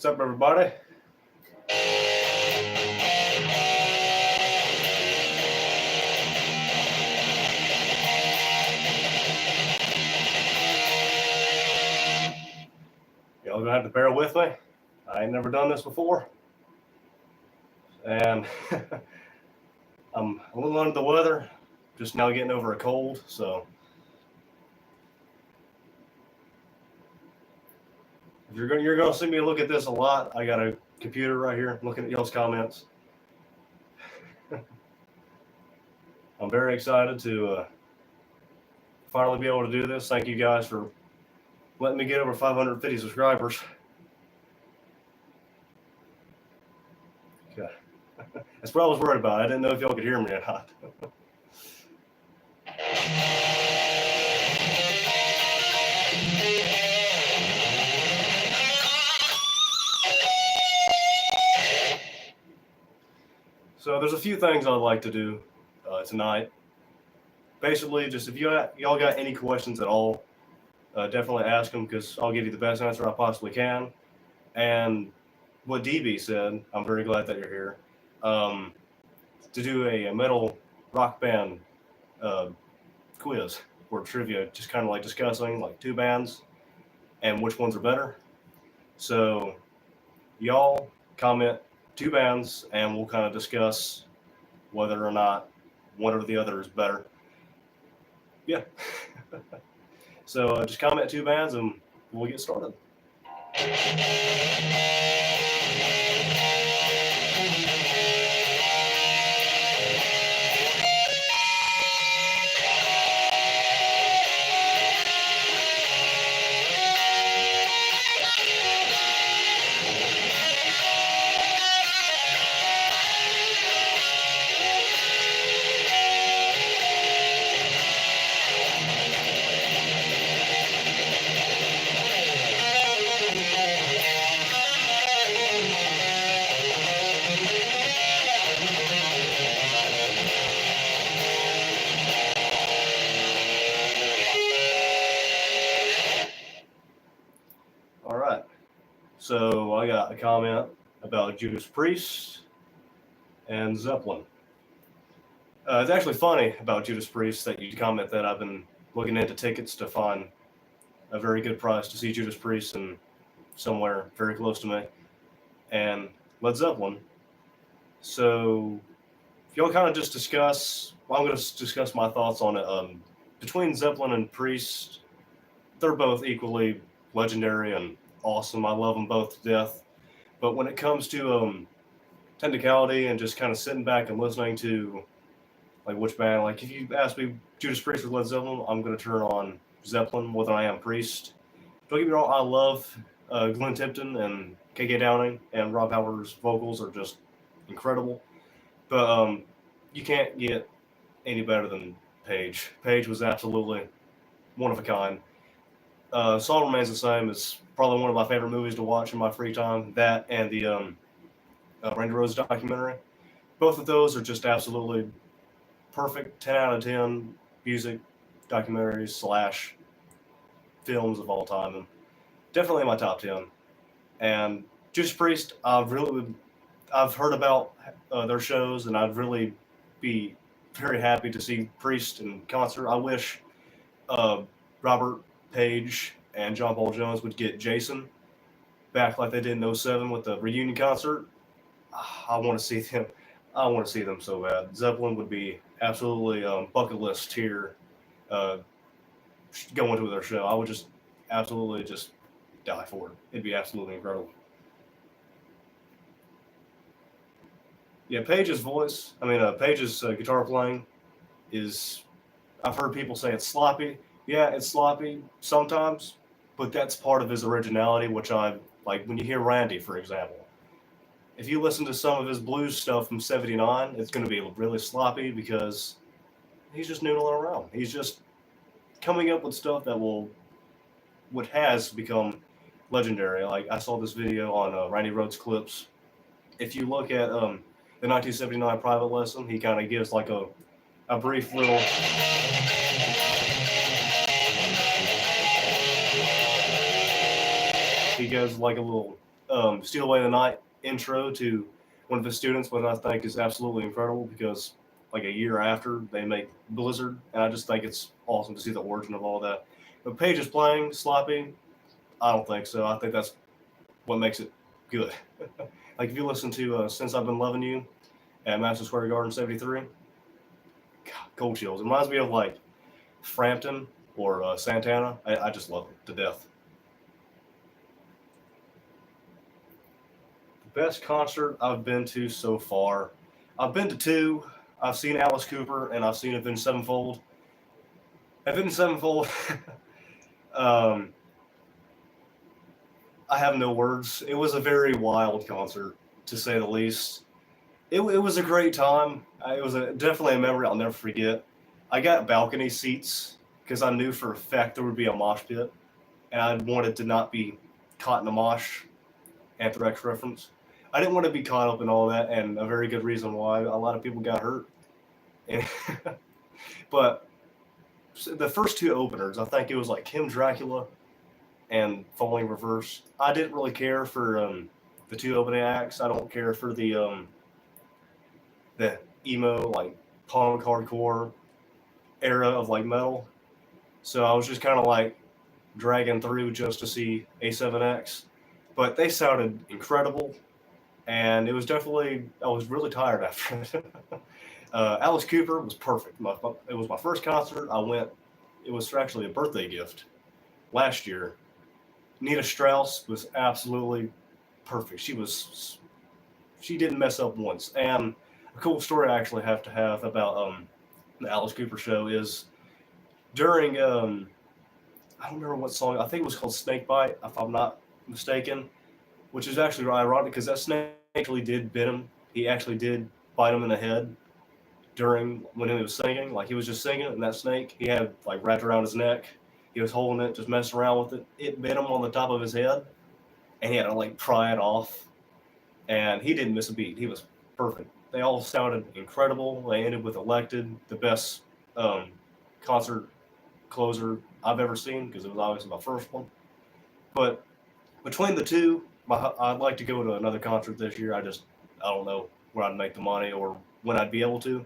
What's up, everybody? Y'all gonna have to bear with me. I ain't never done this before. And I'm a little under the weather, just now getting over a cold, so if you're gonna see me look at this a lot. I got a computer right here looking at y'all's comments. I'm very excited to finally be able to do this. Thank you guys for letting me get over 550 subscribers. Okay. That's what I was worried about. I didn't know if y'all could hear me or not. So there's a few things I'd like to do tonight. Basically, just if y'all got any questions at all, definitely ask them, because I'll give you the best answer I possibly can. And what DB said, I'm very glad that you're here, to do a metal rock band quiz or trivia, just kind of like discussing like two bands and which ones are better. So y'all comment two bands and we'll kind of discuss whether or not one or the other is better. Yeah. So just comment two bands and we'll get started. All right. So I got a comment about Judas Priest and Zeppelin. It's actually funny about Judas Priest that you comment that I've been looking into tickets to find a very good price to see Judas Priest and somewhere very close to me, and Led Zeppelin. So if y'all kind of just discuss, well, I'm going to discuss my thoughts on it. Between Zeppelin and Priest, they're both equally legendary and awesome. I love them both to death. But when it comes to technicality and just kind of sitting back and listening to like which band, like if you ask me Judas Priest or Led Zeppelin, I'm going to turn on Zeppelin more than I am Priest. Don't get me wrong, I love Glenn Tipton and KK Downing, and Rob Halford's vocals are just incredible. But you can't get any better than Page. Page was absolutely one of a kind. Song Remains the Same is probably one of my favorite movies to watch in my free time. That and the Randy Rhoads documentary. Both of those are just absolutely perfect 10 out of 10 music documentaries / films of all time. And definitely in my top 10. And Judas Priest, I've heard about their shows, and I'd really be very happy to see Priest in concert. I wish Robert Page and John Paul Jones would get Jason back like they did in 07 with the reunion concert. I want to see them. I want to see them so bad. Zeppelin would be absolutely bucket list here going to their show. I would just absolutely just die for it. It'd be absolutely incredible. Yeah, Page's voice, Page's guitar playing is, I've heard people say it's sloppy. Yeah, it's sloppy sometimes, but that's part of his originality, which I like. When you hear Randy, for example, if you listen to some of his blues stuff from '79, it's going to be really sloppy because he's just noodling around. He's just coming up with stuff that what has become legendary. Like I saw this video on Randy Rhoads clips. If you look at the 1979 Private Lesson, he kind of gives like a brief little. He goes like a little Steal Away the Night intro to one of his students, which I think is absolutely incredible because like a year after they make Blizzard, and I just think it's awesome to see the origin of all that. But Page is playing sloppy. I don't think so. I think that's what makes it good. Like if you listen to Since I've Been Loving You at Madison Square Garden '73, cold chills. It reminds me of like Frampton or Santana. I just love it to death. The best concert I've been to so far. I've been to two. I've seen Alice Cooper and I've seen Avenged Sevenfold. Avenged Sevenfold. um, I have no words. It was a very wild concert, to say the least. It was a great time. It was definitely a memory I'll never forget. I got balcony seats because I knew for a fact there would be a mosh pit, and I wanted to not be caught in a mosh. Anthrax reference. I didn't want to be caught up in all that, and a very good reason why. A lot of people got hurt. And but the first two openers, I think it was like Kim Dracula and Falling Reverse. I didn't really care for the two opening acts. I don't care for the emo like punk hardcore era of like metal. So I was just kind of like dragging through just to see A7X. But they sounded incredible, and it was definitely I was really tired after it. Alice Cooper was perfect. It was my first concert. I went. It was actually a birthday gift last year. Nina Strauss was absolutely perfect. She didn't mess up once. And a cool story I actually have to have about the Alice Cooper show is during I don't remember what song. I think it was called Snakebite, if I'm not mistaken, which is actually ironic because that snake actually did bit him. He actually did bite him in the head during when he was singing. Like he was just singing, and that snake he had like wrapped around his neck. He was holding it, just messing around with it. It bit him on the top of his head, and he had to like pry it off. And he didn't miss a beat. He was perfect. They all sounded incredible. They ended with Elected, the best concert closer I've ever seen because it was obviously my first one. But between the two, I'd like to go to another concert this year. I don't know where I'd make the money or when I'd be able to.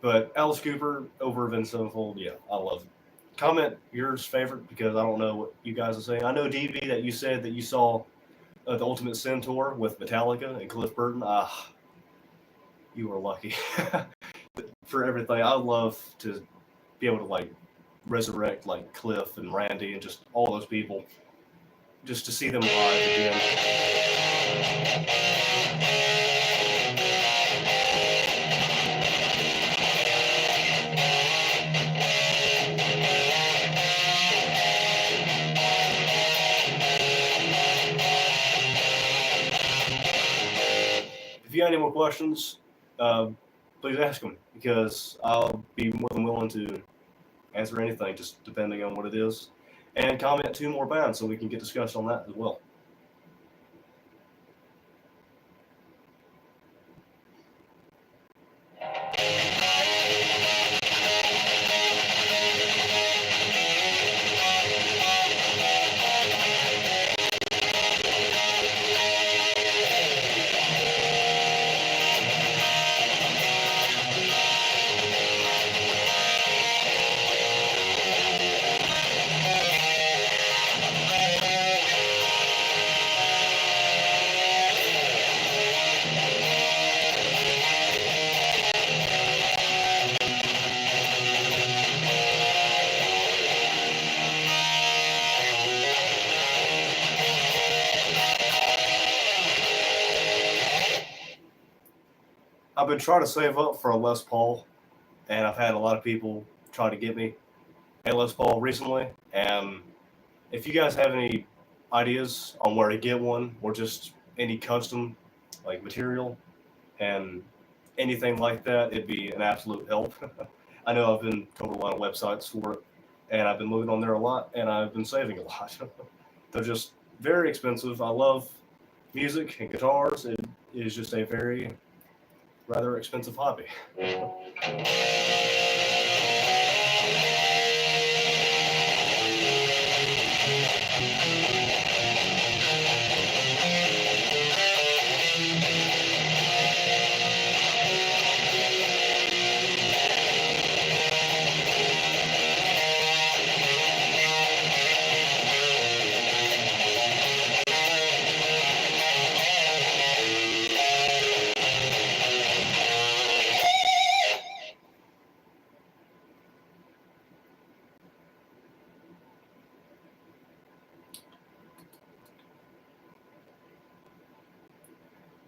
But Alice Cooper over Avenged Sevenfold, yeah, I love it. Comment yours favorite because I don't know what you guys are saying. I know DV that you said that you saw the Ultimate Sin tour with Metallica and Cliff Burton. You were lucky for everything. I'd love to be able to like resurrect like Cliff and Randy and just all those people, just to see them live again. If you have any more questions, please ask them because I'll be more than willing to answer anything, just depending on what it is. And comment two more bands so we can get discussed on that as well. I've been trying to save up for a Les Paul, and I've had a lot of people try to get me a Les Paul recently. And if you guys have any ideas on where to get one or just any custom like material and anything like that, it'd be an absolute help. I know I've been told a lot of websites for it, and I've been moving on there a lot, and I've been saving a lot. They're just very expensive. I love music and guitars. It is just a very rather expensive hobby.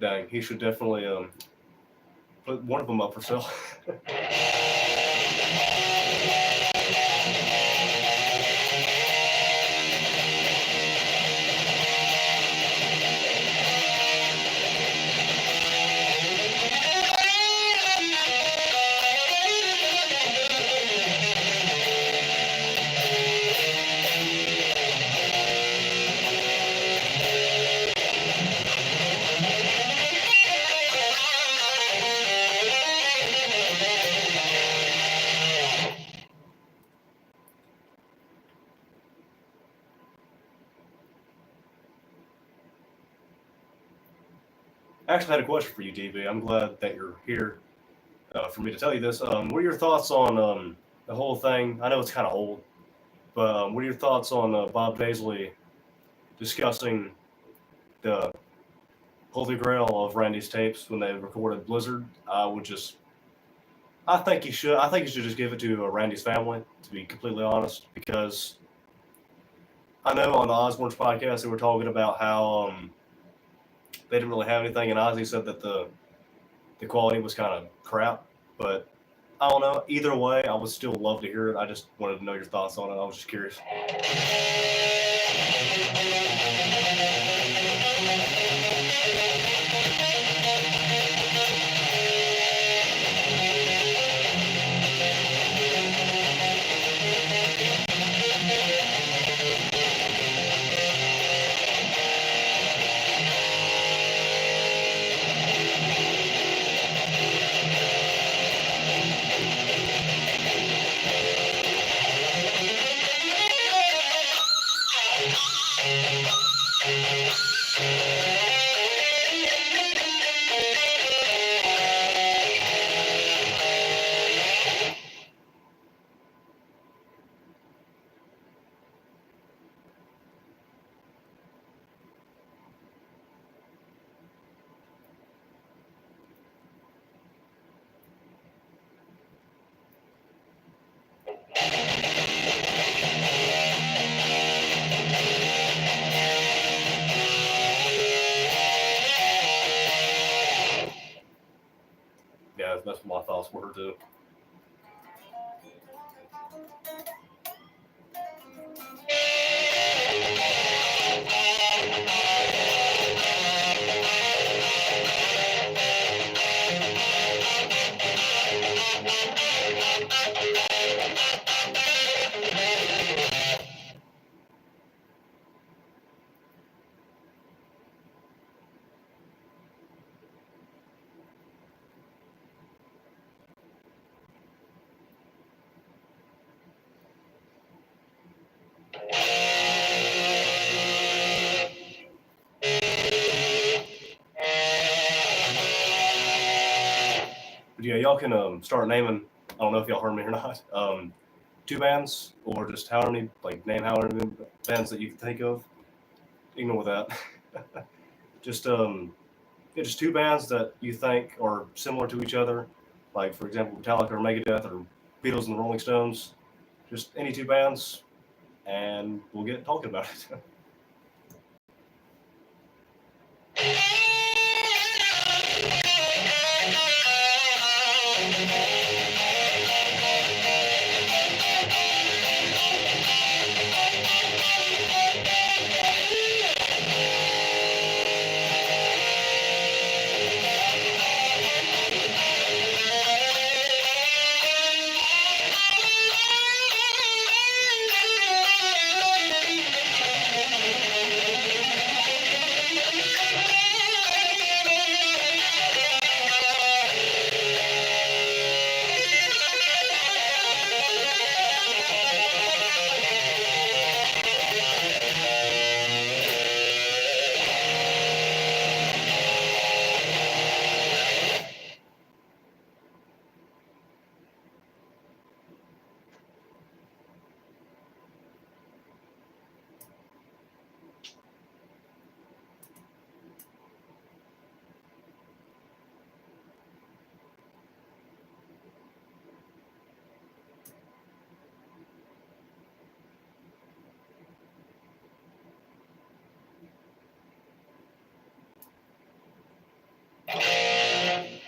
dang, he should definitely put one of them up for sale. I actually had a question for you, DB. I'm glad that you're here for me to tell you this. What are your thoughts on the whole thing? I know it's kind of old, but what are your thoughts on Bob Daisley discussing the holy grail of Randy's tapes when they recorded Blizzard? I think he should. I think he should just give it to Randy's family, to be completely honest, because I know on the Osborne's podcast they were talking about how they didn't really have anything, and Ozzy said that the quality was kind of crap. But I don't know. Either way, I would still love to hear it. I just wanted to know your thoughts on it. I was just curious. Yeah, that's what my thoughts were too. But yeah, y'all can start naming. I don't know if y'all heard me or not. Two bands, or just how many, like name how many bands that you can think of. Ignore that. just yeah, just two bands that you think are similar to each other, like for example Metallica or Megadeth or Beatles and the Rolling Stones. Just any two bands, and we'll get talking about it.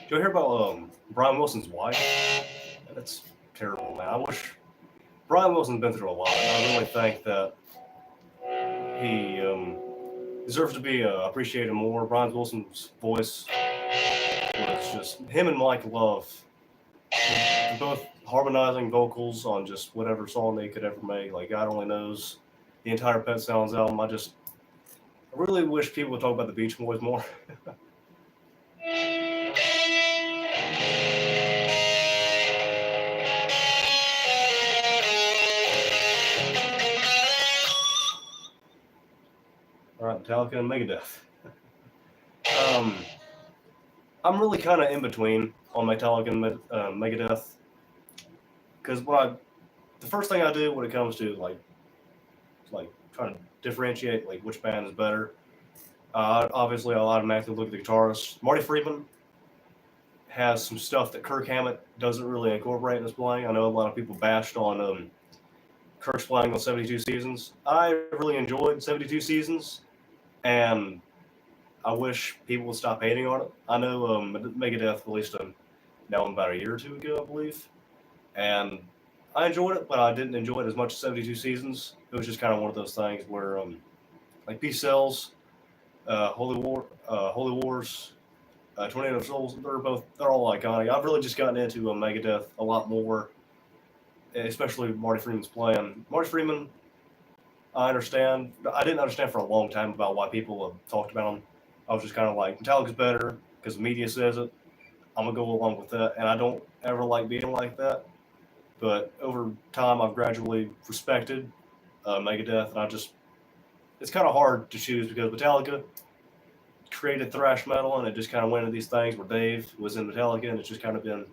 you hear about Brian Wilson's wife? That's terrible, man. I wish Brian Wilson's been through a lot, and I really think that he deserves to be appreciated more. Brian Wilson's voice was just him and Mike Love. They're both harmonizing vocals on just whatever song they could ever make. Like God only knows the entire Pet Sounds album. I really wish people would talk about the Beach Boys more. All right, Metallica and Megadeth. I'm really kind of in between on Metallica and Megadeth because the first thing I do when it comes to like trying to differentiate like which band is better, obviously I automatically look at the guitarist. Marty Friedman has some stuff that Kirk Hammett doesn't really incorporate in his playing. I know a lot of people bashed on Kirk's playing on 72 Seasons. I really enjoyed 72 Seasons, and I wish people would stop hating on it. I know Megadeth released an album about a year or two ago, I believe, and I enjoyed it, but I didn't enjoy it as much as 72 Seasons. It was just kind of one of those things where, like Peace Sells, Holy Wars, Tornado of Souls, they're all iconic. I've really just gotten into Megadeth a lot more, especially Marty Freeman's playing. Marty Freeman, I didn't understand for a long time about why people have talked about him. I was just kind of like, Metallica's better because the media says it. I'm going to go along with that. And I don't ever like being like that. But over time, I've gradually respected Megadeth. And it's kind of hard to choose because Metallica created thrash metal and it just kind of went into these things where Dave was in Metallica and it's just kind of been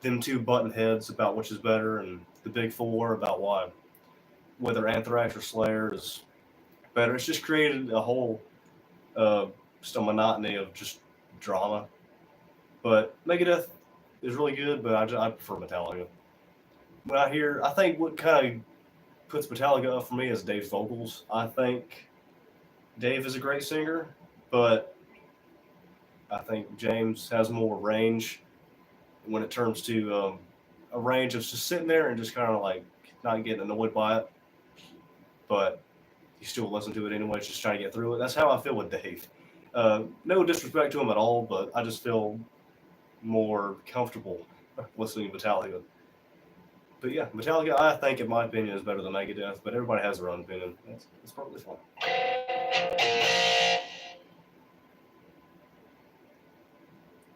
them two button heads about which is better and the big four about why whether Anthrax or Slayer is better. It's just created a whole just a monotony of just drama. But Megadeth is really good, but I prefer Metallica. I think what kind of puts Metallica up for me is Dave's vocals. I think Dave is a great singer, but I think James has more range when it turns to a range of just sitting there and just kind of like not getting annoyed by it, but you still listen to it anyway, just trying to get through it. That's how I feel with Dave. No disrespect to him at all, but I just feel more comfortable listening to Metallica. But yeah, Metallica, I think, in my opinion, is better than Megadeth, but everybody has their own opinion. It's probably fine.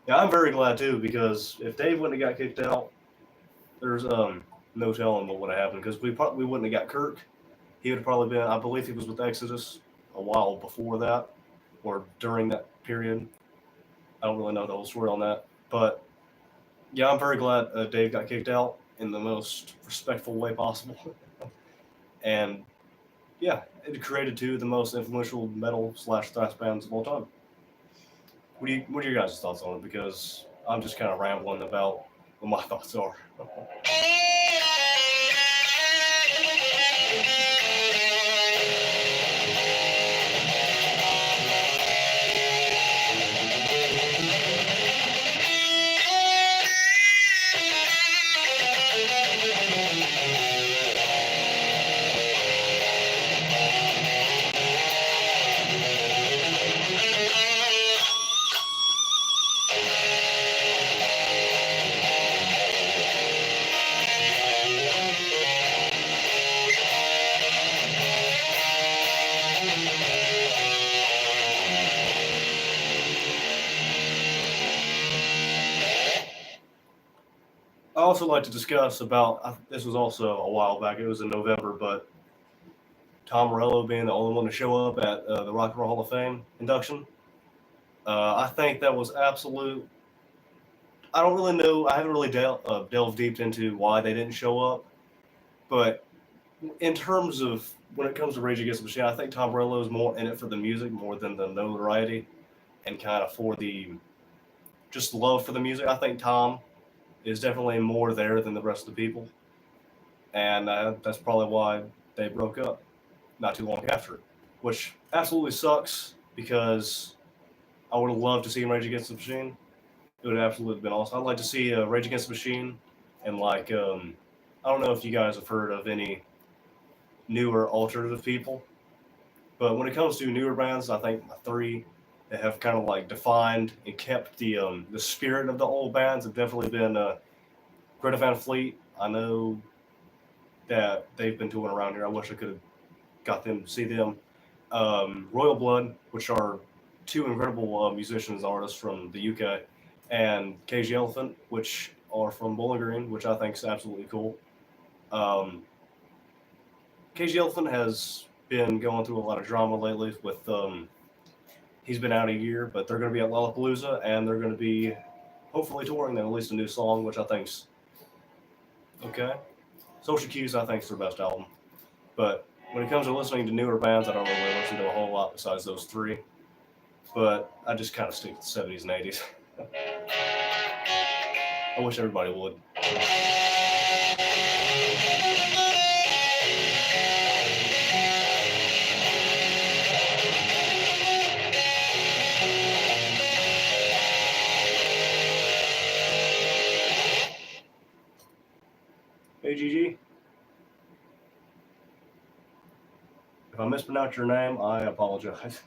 Yeah, I'm very glad too, because if Dave wouldn't have got kicked out, there's no telling what would have happened, because we wouldn't have got Kirk. He would have probably been, I believe he was with Exodus a while before that, or during that period. I don't really know the whole story on that. But yeah, I'm very glad Dave got kicked out in the most respectful way possible. And yeah, it created two of the most influential metal / thrash bands of all time. What are your guys' thoughts on it? Because I'm just kind of rambling about what my thoughts are. I also like to discuss about, this was also a while back, it was in November, but Tom Morello being the only one to show up at the Rock and Roll Hall of Fame induction. I think that was absolute. I don't really know. I haven't really delved deep into why they didn't show up. But in terms of when it comes to Rage Against the Machine, I think Tom Morello is more in it for the music more than the notoriety and kind of for the just love for the music. I think Tom is definitely more there than the rest of the people. And that's probably why they broke up not too long after, which absolutely sucks because I would have loved to see him Rage Against the Machine. It would have absolutely been awesome. I'd like to see Rage Against the Machine, and like I don't know if you guys have heard of any newer alternative people, but when it comes to newer bands, I think my three that have kind of like defined and kept the spirit of the old bands have definitely been Greta Van Fleet. I know that they've been touring around here. I wish I could have got them to see them. Royal Blood, which are two incredible musicians, artists from the UK, and Cage the Elephant, which are from Bowling Green, which I think is absolutely cool. Um, Cage the Elephant has been going through a lot of drama lately with he's been out a year, but they're going to be at Lollapalooza and they're going to be hopefully touring. They released a new song, which I think's okay. Social Cues, I think, is their best album. But when it comes to listening to newer bands, I don't really listen to a whole lot besides those three. But I just kind of stick to the 70s and 80s. I wish everybody would. Hey, Gigi. If I mispronounce your name, I apologize.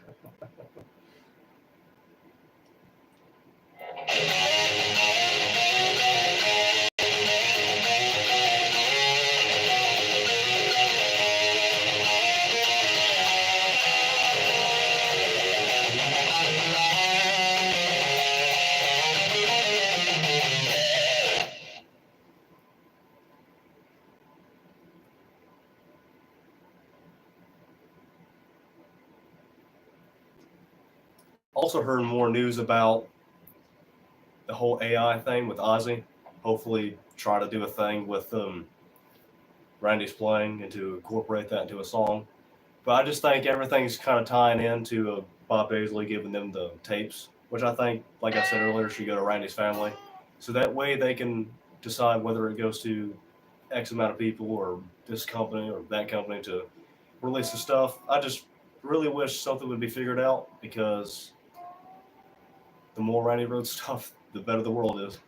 Also heard more news about the whole AI thing with Ozzy. Hopefully try to do a thing with Randy's playing and to incorporate that into a song. But I just think everything's kind of tying into Bob Paisley giving them the tapes, which I think, like I said earlier, should go to Randy's family. So that way they can decide whether it goes to X amount of people or this company or that company to release the stuff. I just really wish something would be figured out because the more Randy wrote stuff, the better the world is.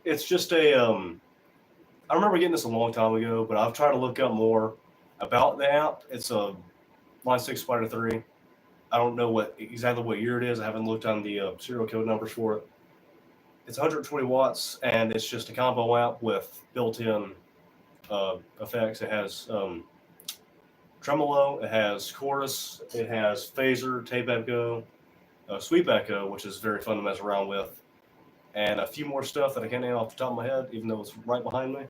It's just I remember getting this a long time ago, but I've tried to look up more about the app. It's a Line 6 Spider 3. I don't know exactly what year it is. I haven't looked on the serial code numbers for it. It's 120 watts, and it's just a combo amp with built-in effects. It has tremolo, it has chorus, it has phaser, tape echo, sweep echo, which is very fun to mess around with, and a few more stuff that I can't name off the top of my head, even though it's right behind me.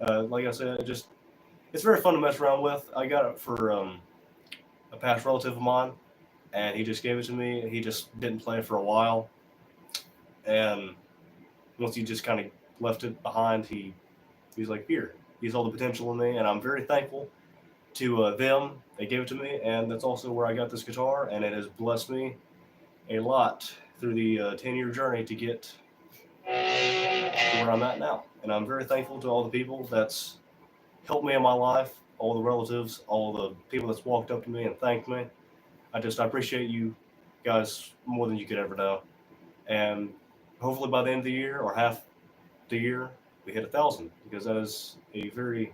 Like I said, it's very fun to mess around with. I got it for a past relative of mine, and he just gave it to me. He just didn't play it for a while, and once he just kind of left it behind, he's like, here, he saw the potential in me, and I'm very thankful to them. They gave it to me, and that's also where I got this guitar, and it has blessed me a lot through the 10-year journey to get to where I'm at now. And I'm very thankful to all the people that's helped me in my life, all the relatives, all the people that's walked up to me and thanked me. I appreciate you guys more than you could ever know. And hopefully by the end of the year or half the year, we hit 1,000 because that is a very,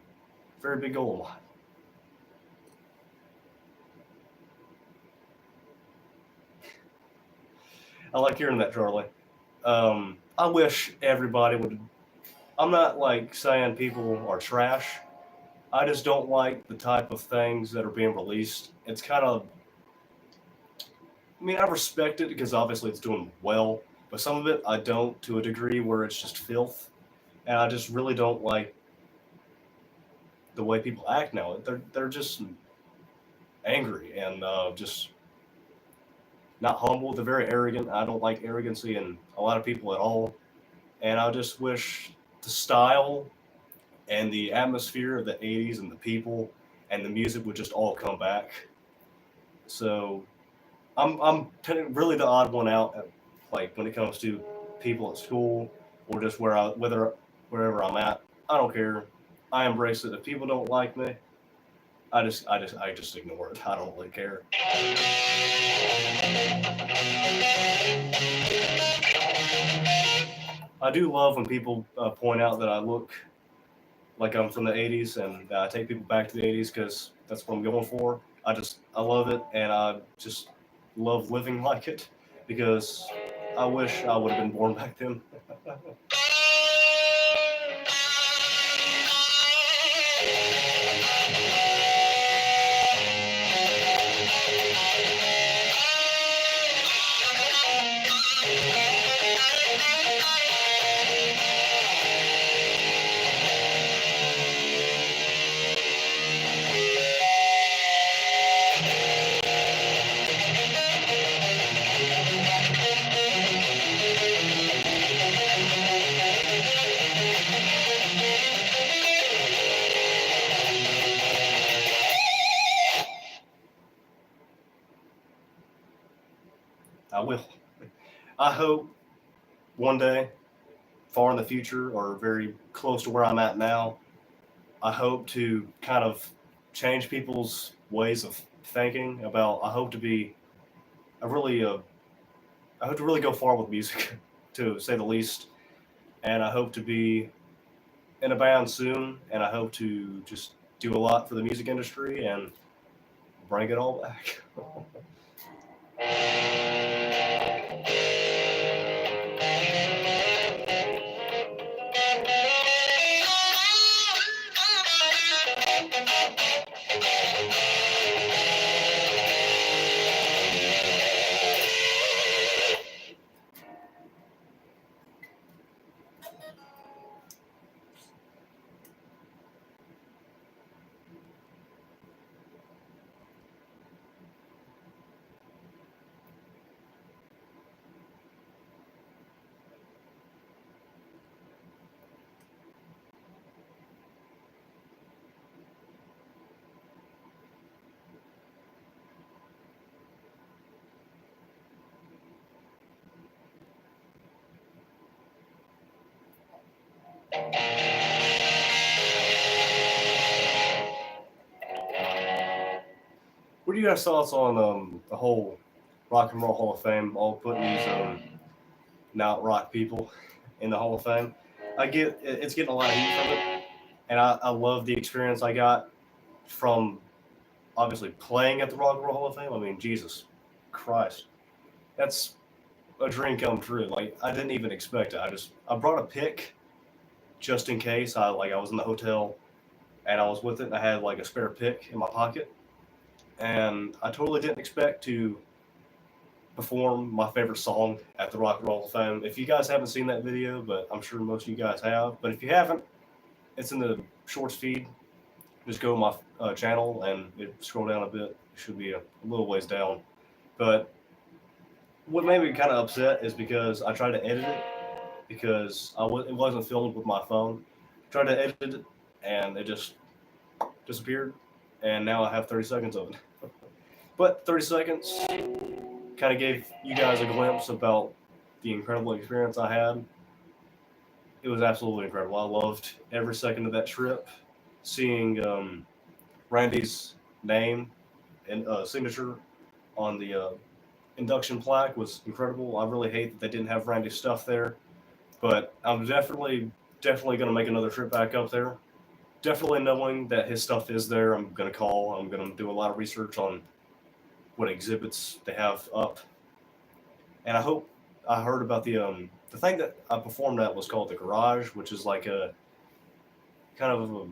very big goal of mine. I like hearing that, Charlie. I wish everybody would. I'm not like saying people are trash. I just don't like the type of things that are being released. It's kind of. I mean, I respect it because obviously it's doing well, but some of it I don't to a degree where it's just filth. and I just really don't like the way people act now. They're just angry and just not humble. They're very arrogant. I don't like arrogancy in a lot of people at all. And I just wish the style and the atmosphere of the 80s and the people and the music would just all come back. So I'm really the odd one out, like when it comes to people at school or just wherever I'm at. I don't care. I embrace it. If people don't like me, I just ignore it. I don't really care. I do love when people point out that I look like I'm from the 80s and take people back to the 80s because that's what I'm going for. I love it and I just love living like it because I wish I would have been born back then. I will. I hope one day, far in the future or very close to where I'm at now, I hope to kind of change people's ways of thinking about. I really, I hope to really go far with music, to say the least. And I hope to be in a band soon. And I hope to just do a lot for the music industry and bring it all back. What are you guys' thoughts on the whole Rock and Roll Hall of Fame, all putting these not rock people in the Hall of Fame? It's getting a lot of heat from it, and I love the experience I got from obviously playing at the Rock and Roll Hall of Fame. I mean, Jesus Christ, that's a dream come true. Like I didn't even expect it. I brought a pick just in case. I was in the hotel and I was with it and I had like a spare pick in my pocket, and I totally didn't expect to perform my favorite song at the Rock and Roll Hall of Fame. If you guys haven't seen that video, but I'm sure most of you guys have, but if you haven't, it's in the shorts feed. Just go to my channel and scroll down a bit. It should be a little ways down. But what made me kind of upset is because I tried to edit it because it wasn't filmed with my phone. Tried to edit it and it just disappeared. And now I have 30 seconds of it. But 30 seconds kind of gave you guys a glimpse about the incredible experience I had. It was absolutely incredible. I loved every second of that trip. Seeing Randy's name and signature on the induction plaque was incredible. I really hate that they didn't have Randy's stuff there, but I'm definitely going to make another trip back up there. Definitely knowing that his stuff is there, I'm going to call. I'm going to do a lot of research on what exhibits they have up, and I heard about the thing that I performed at was called the Garage, which is like a kind of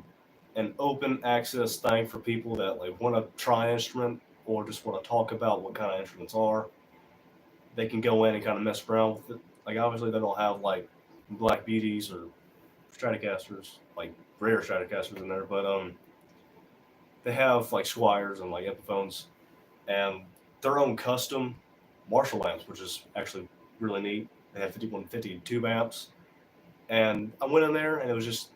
an open access thing for people that like want to try an instrument or just want to talk about what kind of instruments are. They can go in and kind of mess around with it. Like obviously they don't have like Black Beauties or Stratocasters, like rare Stratocasters in there, but they have like Squires and like Epiphones and their own custom Marshall amps, which is actually really neat. They have 5150 tube amps, and I went in there and it was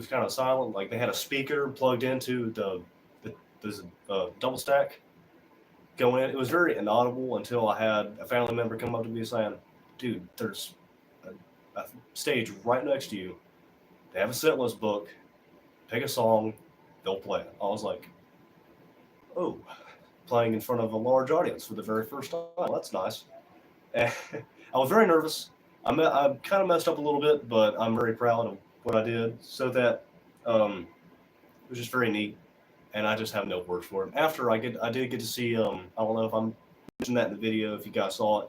kind of silent. Like they had a speaker plugged into the double stack going in. It was very inaudible until I had a family member come up to me saying, "Dude, there's a stage right next to you. They have a set list book. Pick a song, they'll play it." I was like, "Oh, playing in front of a large audience for the very first time. That's nice." And I was very nervous. I kind of messed up a little bit, but I'm very proud of what I did. So that it was just very neat, and I just have no words for it. After I did get to see I don't know if I'm mentioning that in the video if you guys saw it.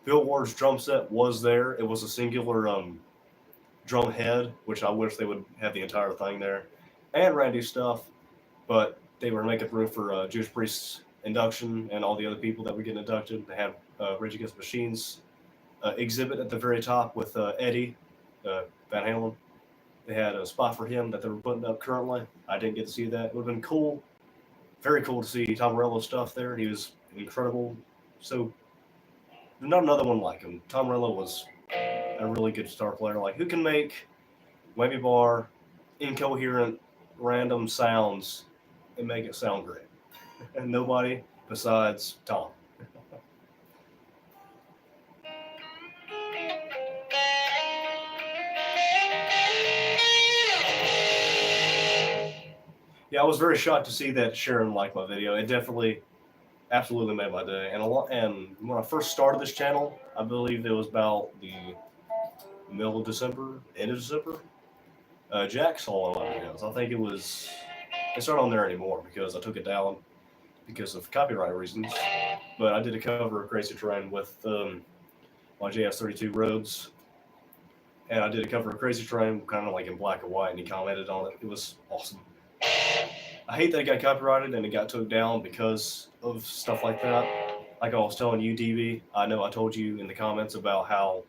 Bill Ward's drum set was there. It was a singular drum head, which I wish they would have the entire thing there, and Randy's stuff, but they were making room for Judas Priest's induction and all the other people that were getting inducted. They had Rage Against the Machine's exhibit at the very top with Eddie Van Halen. They had a spot for him that they were putting up currently. I didn't get to see that. It would have been cool, very cool to see Tom Morello's stuff there. He was incredible. So, not another one like him. Tom Morello was a really good guitar player. Like, who can make whammy bar, incoherent, random sounds and make it sound great? And nobody besides Tom. Yeah, I was very shocked to see that Sharon liked my video. It definitely, absolutely made my day. And when I first started this channel, I believe it was about the middle of December, end of December. Jack saw one of my videos. I think it's not on there anymore because I took it down because of copyright reasons. But I did a cover of Crazy Terrain with my JS32 Rhodes, and I did a cover of Crazy Terrain kind of like in black and white, and he commented on it. It was awesome. I hate that it got copyrighted and it got took down because of stuff like that. Like I was telling you, DB, I know I told you in the comments about how,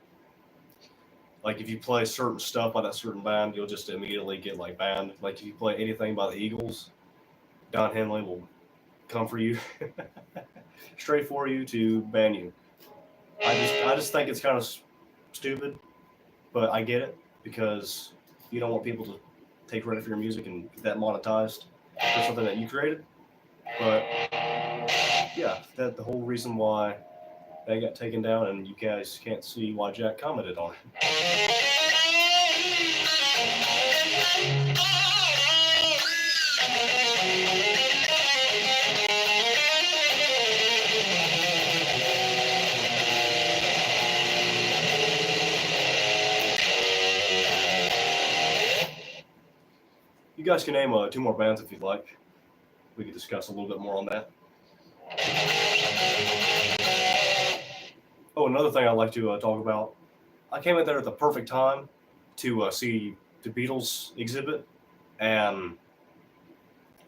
like, if you play certain stuff by that certain band, you'll just immediately get like banned. Like if you play anything by the Eagles, Don Henley will come for you, straight for you to ban you. I just think it's kind of stupid, but I get it because you don't want people to take credit for your music and get that monetized for something that you created. But yeah, that's the whole reason why they got taken down, and you guys can't see why Jack commented on it. You guys can name 2 more bands if you'd like. We could discuss a little bit more on that. Oh, another thing I'd like to talk about. I came in there at the perfect time to see the Beatles exhibit, and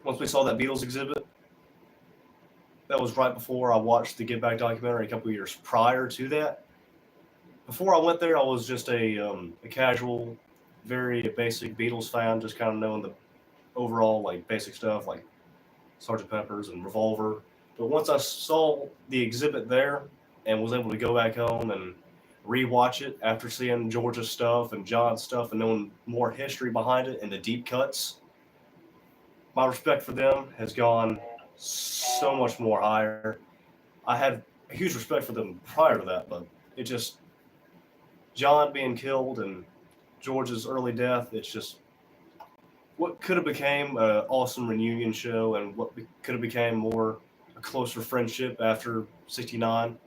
once we saw that Beatles exhibit, that was right before I watched the Get Back documentary a couple of years prior to that. Before I went there, I was just a casual, very basic Beatles fan, just kind of knowing the overall like basic stuff like Sgt. Pepper's and Revolver. But once I saw the exhibit there and was able to go back home and rewatch it after seeing George's stuff and John's stuff and knowing more history behind it and the deep cuts, my respect for them has gone so much more higher. I had a huge respect for them prior to that, but it just, John being killed and George's early death, it's just what could have became an awesome reunion show and what could have became more a closer friendship after '69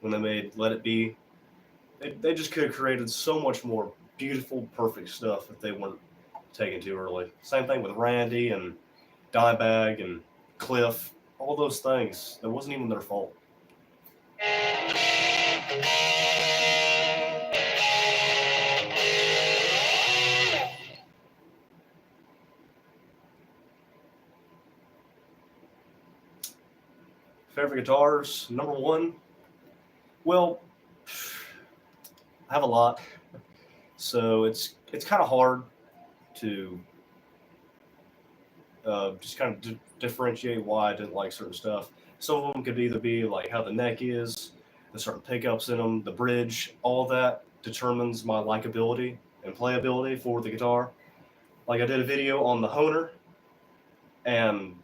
when they made Let It Be. They just could have created so much more beautiful, perfect stuff if they weren't taken too early. Same thing with Randy and Dimebag and Cliff, all those things. It wasn't even their fault. Favorite guitars, number 1. Well, I have a lot, so it's it's kind of hard to just kind of differentiate why I didn't like certain stuff. Some of them could either be like how the neck is, the certain pickups in them, the bridge, all that determines my likability and playability for the guitar. Like I did a video on the Honer, and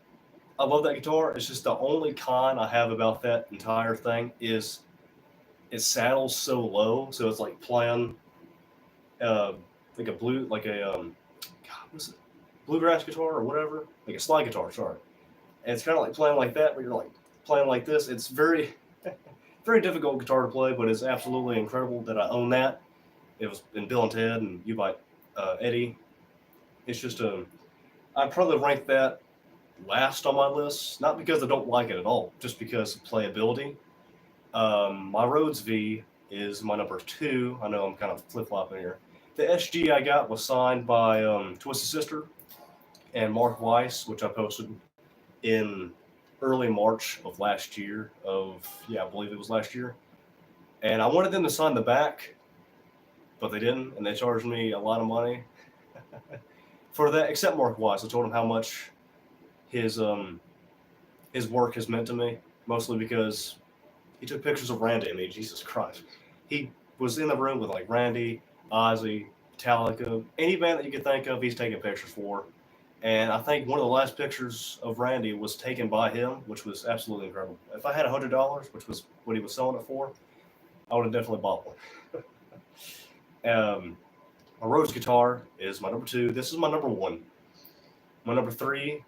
I love that guitar. It's just the only con I have about that entire thing is it saddles so low, so it's like playing uh, like a God, what is it? Bluegrass guitar or whatever, like a slide guitar. Sorry, and it's kind of like playing like that, but you're like playing like this. It's very, very difficult guitar to play, but it's absolutely incredible that I own that. It was in Bill and Ted and You by Eddie. It's just I'd probably rank that last on my list, not because I don't like it at all, just because of playability. My Rhodes V is my number 2. I know I'm kind of flip flopping here. The SG I got was signed by Twisted Sister and Mark Weiss, which I posted in early March of last year. I believe it was last year. And I wanted them to sign the back, but they didn't, and they charged me a lot of money for that. Except Mark Weiss, I told him how much his work has meant to me, mostly because he took pictures of Randy. I mean, Jesus Christ, he was in the room with like Randy, Ozzy, Metallica, any band that you could think of. He's taking pictures for. And I think one of the last pictures of Randy was taken by him, which was absolutely incredible. If I had $100, which was what he was selling it for, I would have definitely bought one. My Rhodes guitar is my number 2. This is my number 1. My number 3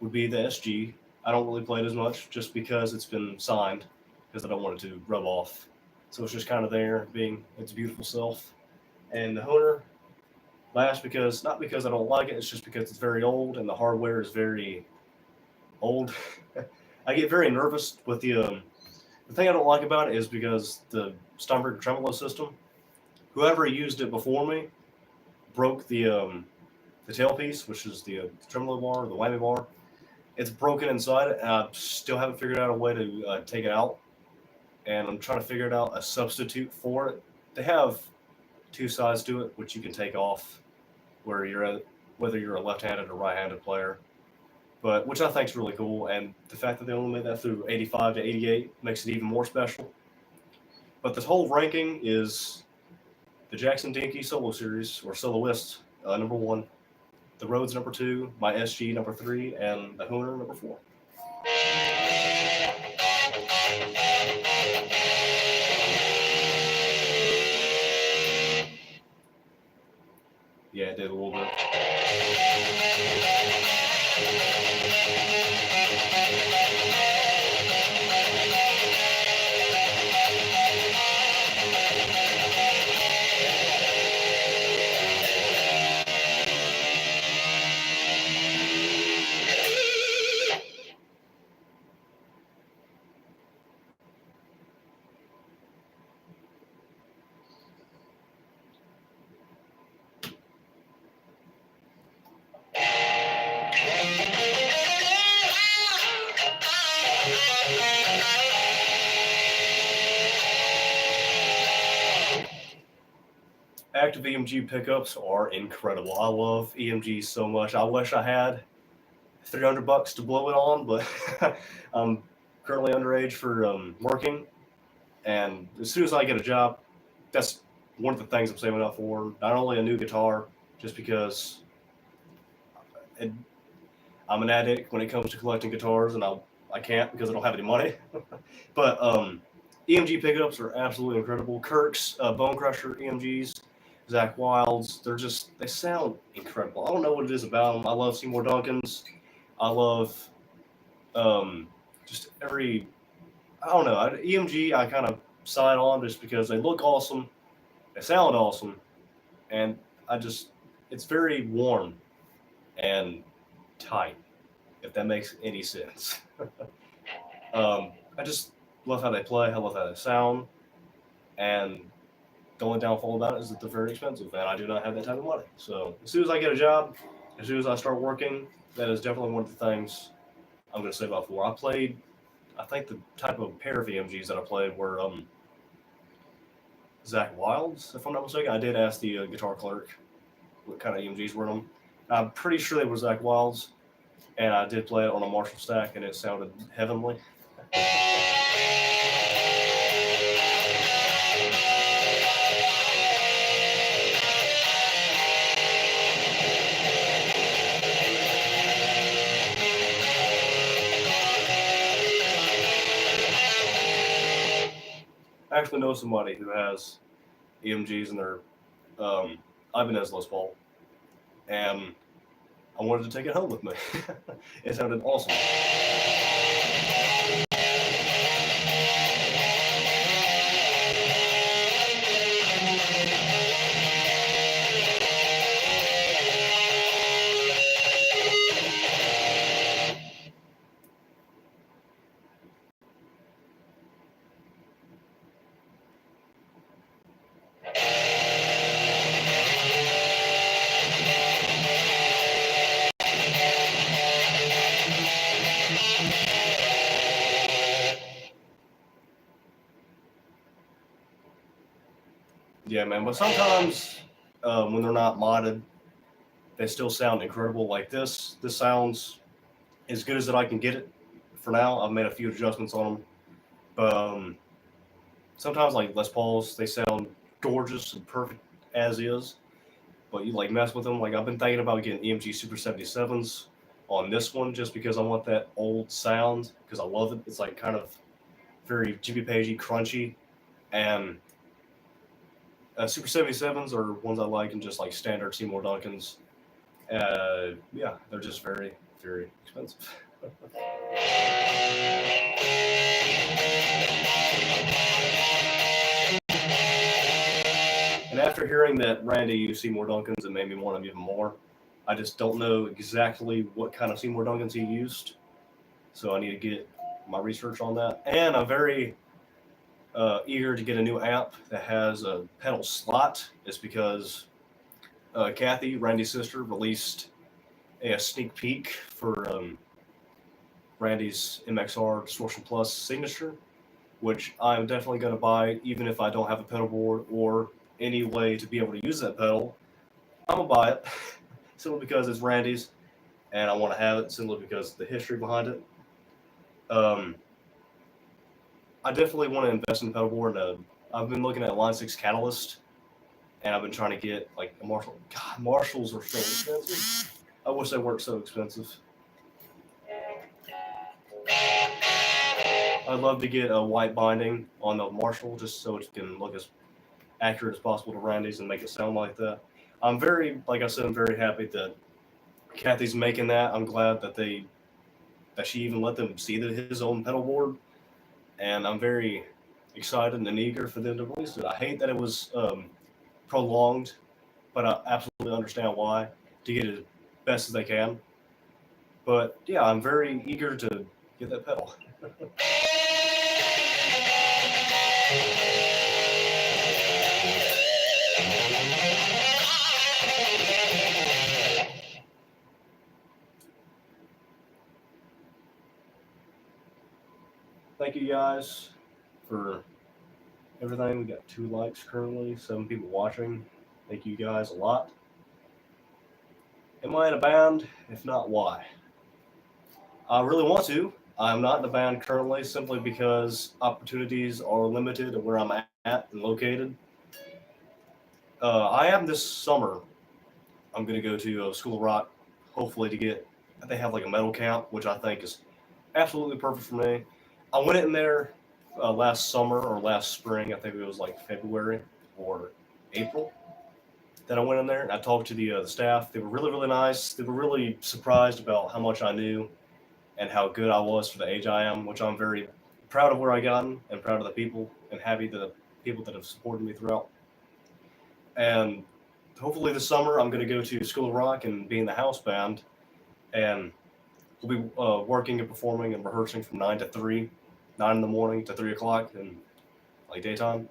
would be the SG. I don't really play it as much just because it's been signed, because I don't want it to rub off. So it's just kind of there, being its beautiful self. And the Honer, last, because not because I don't like it, it's just because it's very old and the hardware is very old. I get very nervous with the thing I don't like about it is because the Steinberger tremolo system, whoever used it before me broke the tailpiece, which is the tremolo bar, the whammy bar. It's broken inside it, and I still haven't figured out a way to take it out. And I'm trying to figure out a substitute for it. They have 2 sides to it, which you can take off, whether you're a left-handed or right-handed player, but which I think is really cool. And the fact that they only made that through 85 to 88 makes it even more special. But this whole ranking is the Jackson Dinky Solo Series, or Soloist, number 1, the Rhodes number 2, my SG number 3, and the Honer number 4. Yeah, it did a little bit. Active EMG pickups are incredible. I love EMGs so much. I wish I had $300 to blow it on, but I'm currently underage for working. And as soon as I get a job, that's one of the things I'm saving up for. Not only a new guitar, just because I'm an addict when it comes to collecting guitars, and I can't because I don't have any money. But EMG pickups are absolutely incredible. Kirk's Bone Crusher EMGs, Zach Wild's, they sound incredible. I don't know what it is about them. I love Seymour Duncan's. I love just every, I don't know, EMG I kind of side on just because they look awesome, they sound awesome, and it's very warm and tight, if that makes any sense. I just love how they play, I love how they sound, and the only downfall about it is that they're very expensive, and I do not have that type of money. So as soon as I get a job, as soon as I start working, that is definitely one of the things I'm going to save up for. I think the type of pair of EMGs that I played were Zach Wild's, if I'm not mistaken. I did ask the guitar clerk what kind of EMGs were in them. I'm pretty sure they were Zach Wild's, and I did play it on a Marshall stack, and it sounded heavenly. I actually know somebody who has EMGs in their Ibanez Les Paul, and I wanted to take it home with me. It sounded awesome. Yeah, man. But sometimes when they're not modded, they still sound incredible. Like this. This sounds as good as that I can get it for now. I've made a few adjustments on them, but sometimes like Les Pauls, they sound gorgeous and perfect as is. But you like mess with them. Like I've been thinking about getting EMG Super 77s on this one just because I want that old sound because I love it. It's like kind of very Jimmy Pagey, crunchy, and Super 77s are ones I like, and just like standard Seymour Duncans. Yeah, they're just very, very expensive. And after hearing that Randy used Seymour Duncans, it made me want them even more. I just don't know exactly what kind of Seymour Duncans he used, so I need to get my research on that. And I'm very eager to get a new amp that has a pedal slot. It's because Kathy, Randy's sister, released a sneak peek for Randy's MXR Distortion Plus signature, which I'm definitely going to buy, even if I don't have a pedal board or any way to be able to use that pedal. I'm going to buy it simply because it's Randy's, and I want to have it simply because of the history behind it. I definitely want to invest in the pedal board. I've been looking at Line 6 Catalyst, and I've been trying to get like a Marshall. God, Marshalls are so expensive. I wish they weren't so expensive. I'd love to get a white binding on the Marshall just so it can look as accurate as possible to Randy's and make it sound like that. I'm very, like I said, I'm very happy that Kathy's making that. I'm glad that she even let them see his own pedal board, and I'm very excited and eager for them to release it. I hate that it was prolonged, but I absolutely understand why, to get it as best as they can. But yeah, I'm very eager to get that pedal. Thank you guys for everything. We got 2 likes currently, 7 people watching. Thank you guys a lot. Am I in a band? If not, why? I really want to. I'm not in a band currently simply because opportunities are limited at where I'm at and located. I am this summer. I'm going to go to School of Rock, hopefully to get, they have like a metal camp, which I think is absolutely perfect for me. I went in there last summer or last spring. I think it was like February or April that I went in there, and I talked to the staff. They were really, really nice. They were really surprised about how much I knew and how good I was for the age I am, which I'm very proud of where I gotten and proud of the people and happy to the people that have supported me throughout. And hopefully this summer I'm going to go to School of Rock and be in the house band, and we'll be working and performing and rehearsing from 9 to 3, 9 in the morning to 3 o'clock in like daytime.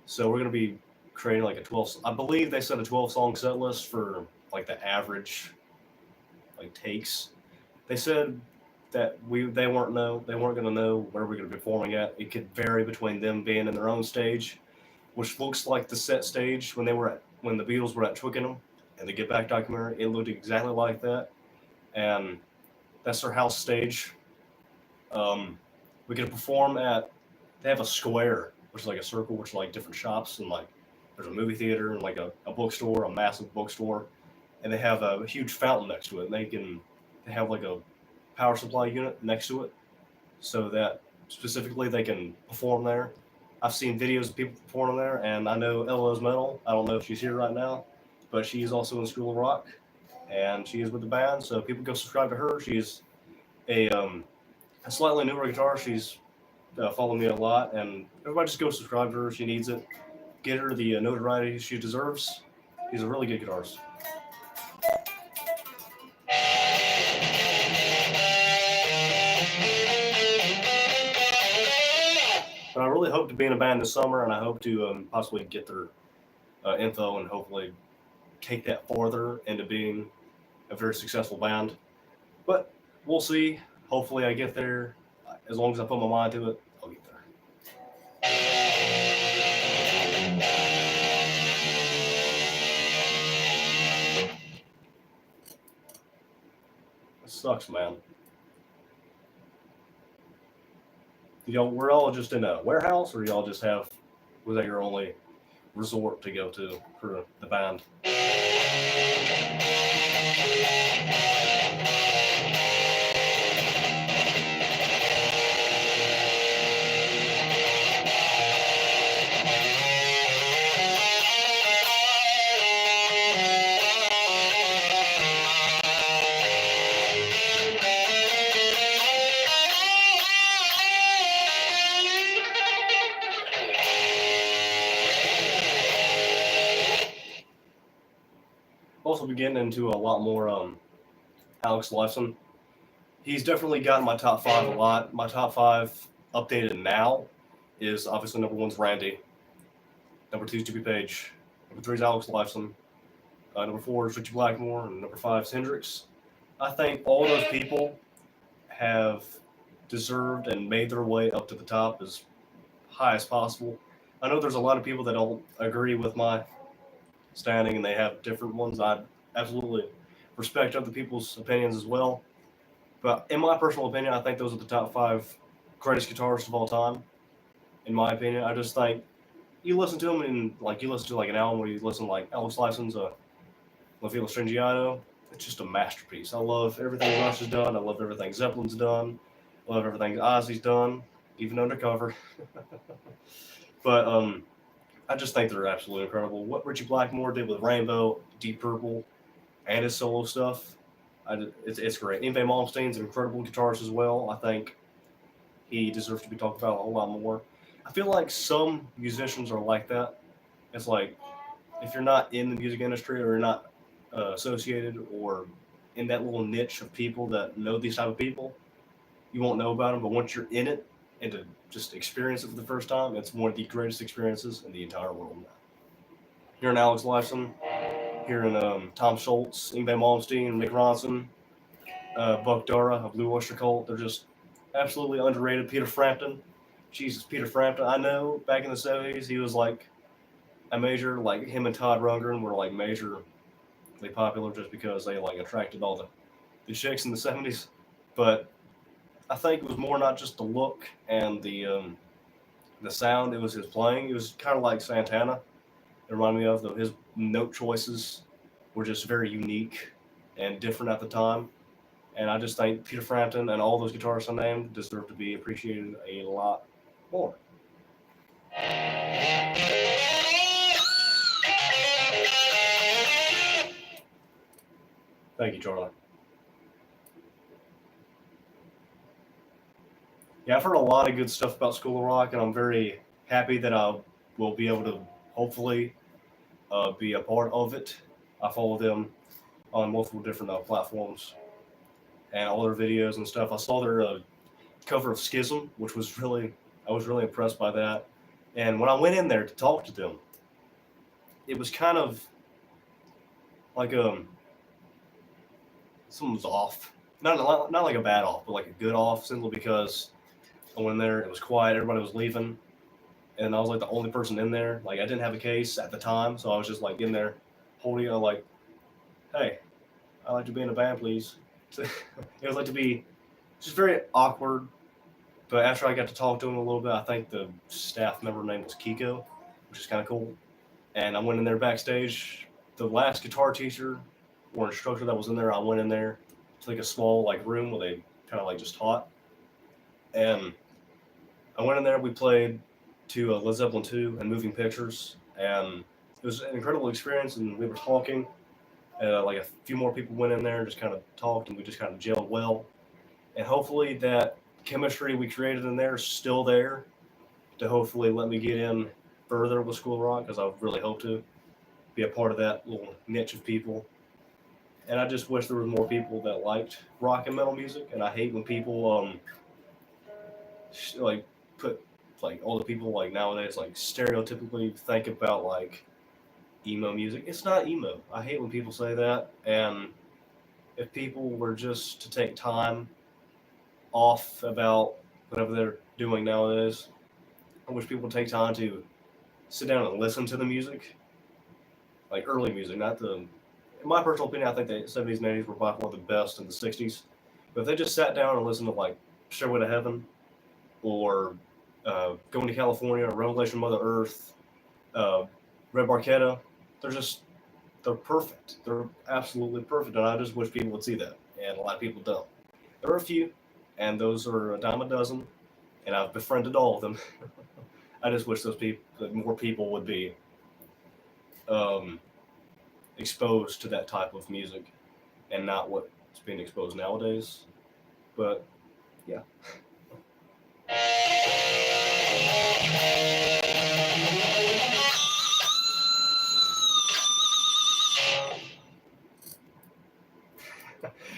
So we're going to be creating like a 12, I believe they said a 12 song set list for like the average like takes. They said that they weren't going to know where we're going to be performing at. It could vary between them being in their own stage, which looks like the set stage when the Beatles were at Twickenham. and the Get Back documentary. It looked exactly like that, and that's their house stage. We get to perform at. They have a square, which is like a circle, which is like different shops, and like there's a movie theater and like a bookstore, a massive bookstore, and they have a huge fountain next to it. And they have like a power supply unit next to it, so that specifically they can perform there. I've seen videos of people performing there, and I know LO's Metal. I don't know if she's here right now, but she's also in School of Rock, and she is with the band. So people go subscribe to her. She's a a slightly newer guitar. She's followed me a lot, and everybody just go subscribe to her. She needs it. Get her the notoriety she deserves. She's a really good guitarist. But I really hope to be in a band this summer, and I hope to possibly get their info and hopefully take that farther into being a very successful band. But we'll see. Hopefully, I get there. As long as I put my mind to it, I'll get there. It sucks, man. Y'all, we're all just in a warehouse, or y'all just have, was that your only resort to go to for the band? Also, be getting into a lot more Alex Lifeson. He's definitely gotten my top five a lot. My top five updated now is obviously number one's Randy, number two is Jimmy Page, number three is Alex Lifeson, number four is Richie Blackmore, and number five is Hendrix. I think all those people have deserved and made their way up to the top as high as possible. I know there's a lot of people that don't agree with my standing and they have different ones. I absolutely respect other people's opinions as well. But in my personal opinion, I think those are the top five greatest guitarists of all time. In my opinion, I just think you listen to them and like you listen to like an album where you listen to like Alex Lifeson's La Fila Stringiato. It's just a masterpiece. I love everything Rush has done. I love everything Zeppelin's done. I love everything Ozzy's done, even undercover. But I just think they're absolutely incredible. What Richie Blackmore did with Rainbow, Deep Purple, and his solo stuff, it's great. Yngwie Malmsteen's an incredible guitarist as well. I think he deserves to be talked about a whole lot more. I feel like some musicians are like that. It's like if you're not in the music industry or you're not associated or in that little niche of people that know these type of people, you won't know about them. But once you're in it and to just experience it for the first time, it's one of the greatest experiences in the entire world now. Hearing Alex Lifeson, hearing Tom Schultz, Yngwie Malmsteen, Mick Ronson, Buck Dara of Blue Oyster Cult, they're just absolutely underrated. Peter Frampton, Jesus, Peter Frampton. I know back in the 70s he was like a major, like him and Todd Rundgren were like majorly popular just because they like attracted all the chicks in the 70s. But I think it was more not just the look and the sound, it was his playing. It was kind of like Santana. It reminded me of though his note choices were just very unique and different at the time. And I just think Peter Frampton and all those guitarists I named deserve to be appreciated a lot more. Thank you, Charlie. Yeah, I've heard a lot of good stuff about School of Rock, and I'm very happy that I will be able to hopefully be a part of it. I follow them on multiple different platforms and all their videos and stuff. I saw their cover of Schism, which was I was really impressed by that. And when I went in there to talk to them, it was kind of like something was off. Not like a bad off, but like a good off, simply because I went in there, it was quiet, everybody was leaving, and I was like the only person in there. Like I didn't have a case at the time, so I was just like in there holding like hey, I like to be in a band, please. So, it was like to be just very awkward. But after I got to talk to him a little bit, I think the staff member name was Kiko, which is kind of cool. And I went in there backstage. The last guitar teacher or instructor that was in there, I went in there to like a small like room where they kind of like just taught. And I went in there. We played to Led Zeppelin 2 and Moving Pictures, and it was an incredible experience. And we were talking. Like a few more people went in there and just kind of talked, and we just kind of gelled well. And hopefully that chemistry we created in there is still there to hopefully let me get in further with School of Rock, because I really hope to be a part of that little niche of people. And I just wish there were more people that liked rock and metal music. And I hate when people like put like all the people like nowadays like stereotypically think about like emo music. It's not emo. I hate when people say that. And if people were just to take time off about whatever they're doing nowadays, I wish people would take time to sit down and listen to the music, like early music, not the. In my personal opinion, I think the 70s and 80s were by far the best in the 60s. But if they just sat down and listened to like Stairway to Heaven or Going to California or Revelation Mother Earth, Red Barchetta, they're perfect. They're absolutely perfect, and I just wish people would see that. And a lot of people don't. There are a few, and those are a dime a dozen, and I've befriended all of them. I just wish that more people would be um, exposed to that type of music, and not what's being exposed nowadays. But yeah.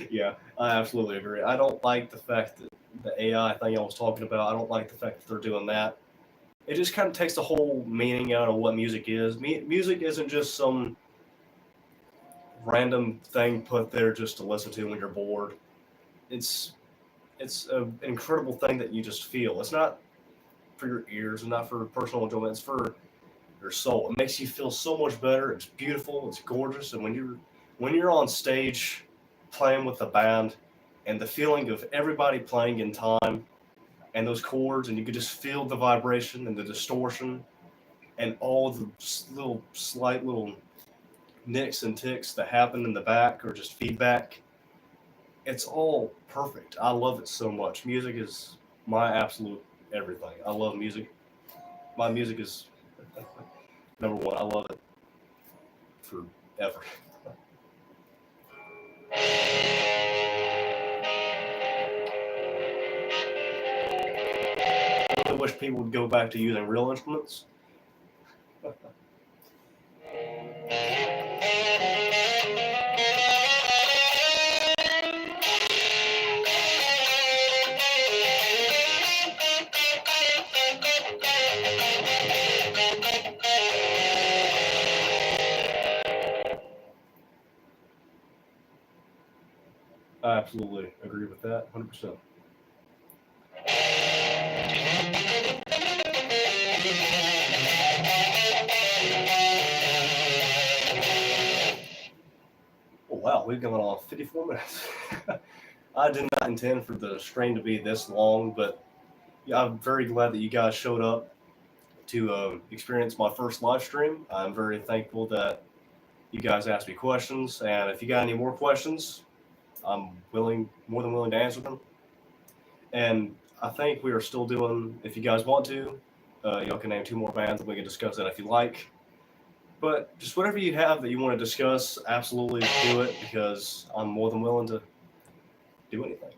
Yeah, I absolutely agree. I don't like the fact that the AI thing I was talking about, I don't like the fact that they're doing that. It just kind of takes the whole meaning out of what music is. Music isn't just some random thing put there just to listen to when you're bored. It's an incredible thing that you just feel. It's not for your ears and not for personal enjoyment. It's for your soul. It makes you feel so much better. It's beautiful. It's gorgeous. And when you're on stage playing with the band, and the feeling of everybody playing in time, and those chords, and you could just feel the vibration and the distortion, and all the little slight little nicks and ticks that happen in the back or just feedback. It's all perfect. I love it so much. Music is my absolute everything. I love music. My music is number one. I love it forever. I wish people would go back to using real instruments. I absolutely agree with that, 100%. Oh, wow, we've gone on 54 minutes. I did not intend for the stream to be this long, but yeah, I'm very glad that you guys showed up to experience my first live stream. I'm very thankful that you guys asked me questions, and if you got any more questions, I'm more than willing to answer them. And I think we are still doing, if you guys want to, y'all can name two more bands and we can discuss that if you like. But just whatever you have that you want to discuss, absolutely do it, because I'm more than willing to do anything.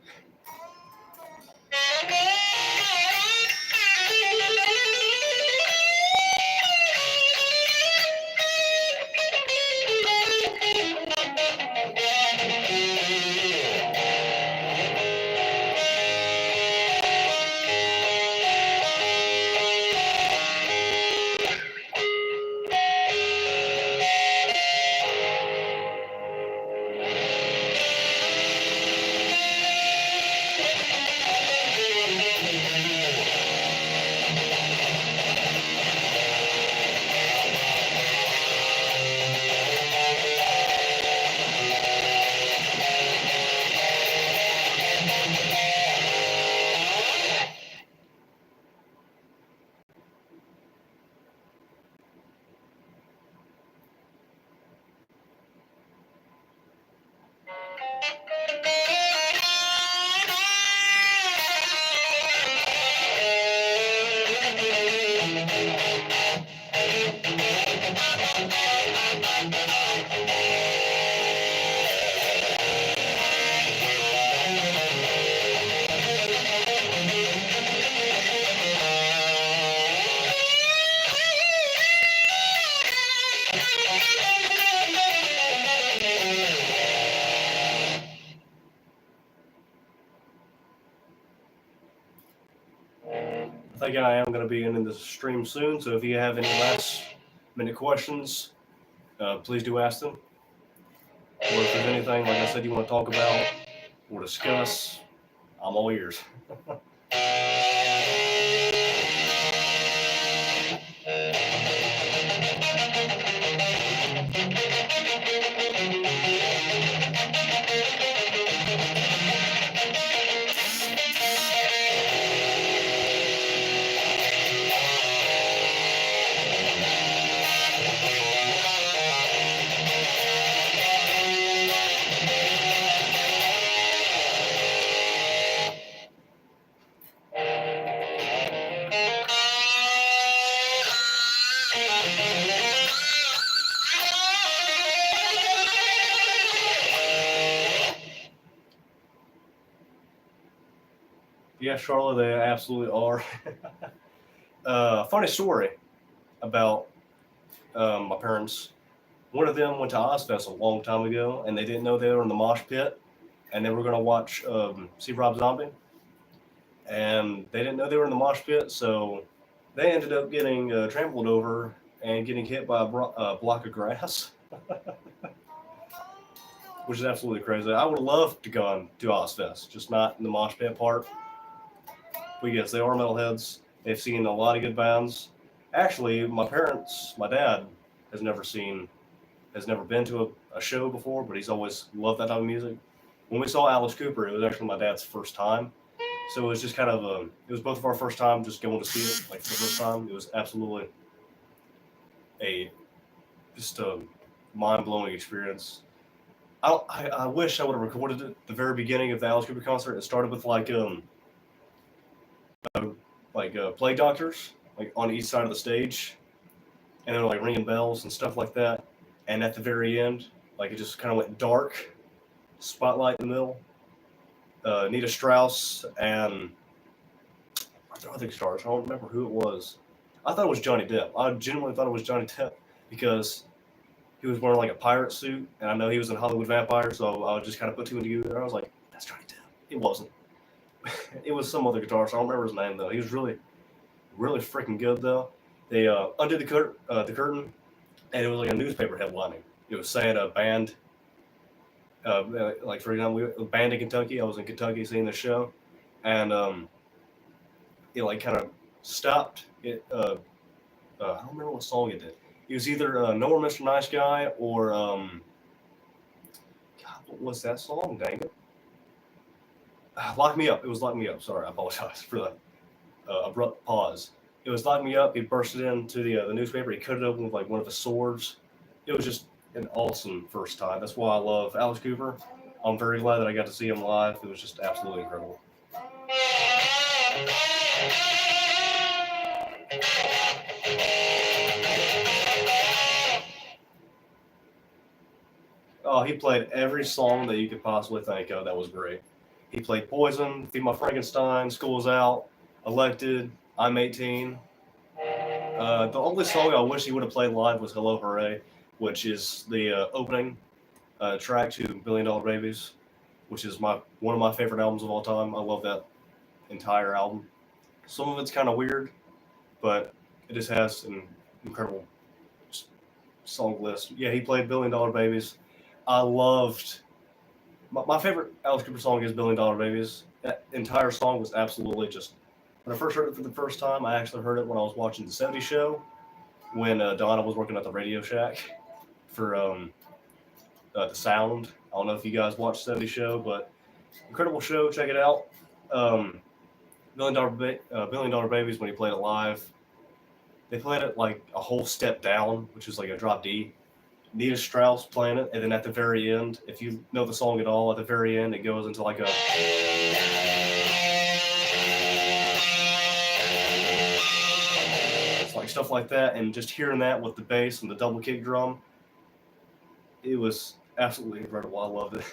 think I am going to be ending this stream soon. So if you have any last minute questions, please do ask them. Or if there's anything, like I said, you want to talk about or discuss, I'm all ears. Yeah, Charlotte, they absolutely are. Funny story about my parents. One of them went to Ozfest a long time ago, and they didn't know they were in the mosh pit, and they were going to watch see Rob Zombie, and they didn't know they were in the mosh pit, so they ended up getting trampled over and getting hit by a block of grass, which is absolutely crazy. I would love to go to Ozfest, just not in the mosh pit part. But yes, they are metalheads. They've seen a lot of good bands. Actually, my dad has never been to a show before, but he's always loved that type of music. When we saw Alice Cooper, it was actually my dad's first time. So it was just kind of it was both of our first time just going to see it, like for the first time. It was absolutely just a mind-blowing experience. I wish I would have recorded it at the very beginning of the Alice Cooper concert. It started with like plague doctors like on each side of the stage, and they were like ringing bells and stuff like that. And at the very end, like it just kind of went dark, spotlight in the middle. Nita Strauss and I think stars. I don't remember who it was. I thought it was Johnny Depp. I genuinely thought it was Johnny Depp because he was wearing like a pirate suit, and I know he was in Hollywood Vampire, so I just kind of put two and two together. I was like, that's Johnny Depp. It wasn't. It was some other guitarist. I don't remember his name though. He was really, really freaking good though. They undid the curtain, and it was like a newspaper headlining. It was saying a band, like for example, a band in Kentucky. I was in Kentucky seeing the show, and it like kind of stopped. It I don't remember what song it did. It was either No More Mr. Nice Guy or God, what was that song? Dang it. Lock Me Up. It was Lock Me Up. Sorry, I apologize for that abrupt pause. It was Lock Me Up. He bursted into the newspaper. He cut it open with like one of his swords. It was just an awesome first time. That's why I love Alice Cooper. I'm very glad that I got to see him live. It was just absolutely incredible. Oh, he played every song that you could possibly think of. That was great. He played Poison, Feed My Frankenstein, School's Out, Elected, I'm 18. The only song I wish he would have played live was Hello Hooray, which is the opening track to $1 Billion Babies, which is one of my favorite albums of all time. I love that entire album. Some of it's kind of weird, but it just has an incredible song list. Yeah, he played $1 Billion Babies. I loved my favorite Alice Cooper song is $1 Billion Babies. That entire song was absolutely just. When I first heard it for the first time, I actually heard it when I was watching the 70s show when Donna was working at the Radio Shack for the sound. I don't know if you guys watched the 70s show, but incredible show. Check it out. $1 Billion Babies, when he played it live, they played it like a whole step down, which is like a drop D. Nita Strauss playing it, and then at the very end, if you know the song at all, at the very end, it goes into like a. It's like stuff like that, and just hearing that with the bass and the double kick drum, it was absolutely incredible. I loved it.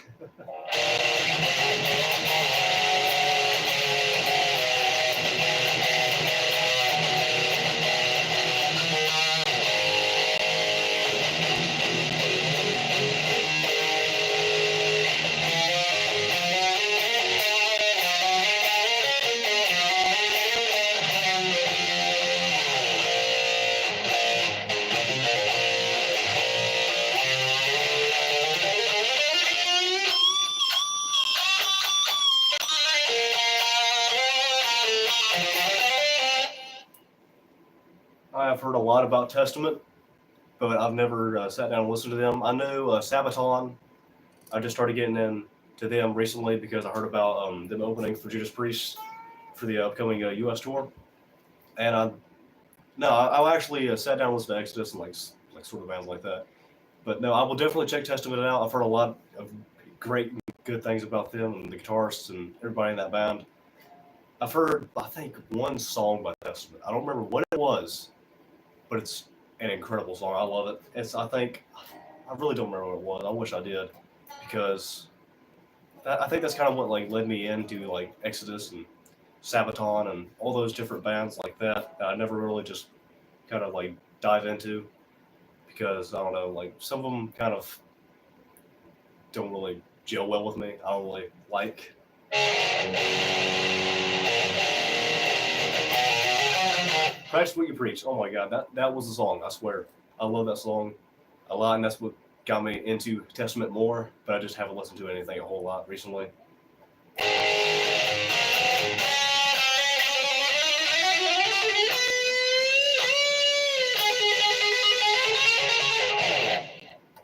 have heard a lot about Testament, but I've never sat down and listened to them. I know Sabaton. I just started getting into them recently because I heard about them opening for Judas Priest for the upcoming U.S. tour. And I actually sat down and listened to Exodus and like sort of bands like that. But no, I will definitely check Testament out. I've heard a lot of great, good things about them and the guitarists and everybody in that band. I've heard, I think, one song by Testament. I don't remember what it was, but it's an incredible song. I love it. I really don't remember what it was. I wish I did, because I think that's kind of what like led me into like Exodus and Sabaton and all those different bands like that I never really just kind of like dive into, because I don't know, like some of them kind of don't really gel well with me. I don't really like. Practice What You Preach. Oh my God, that was the song. I swear, I love that song a lot, and that's what got me into Testament more. But I just haven't listened to anything a whole lot recently.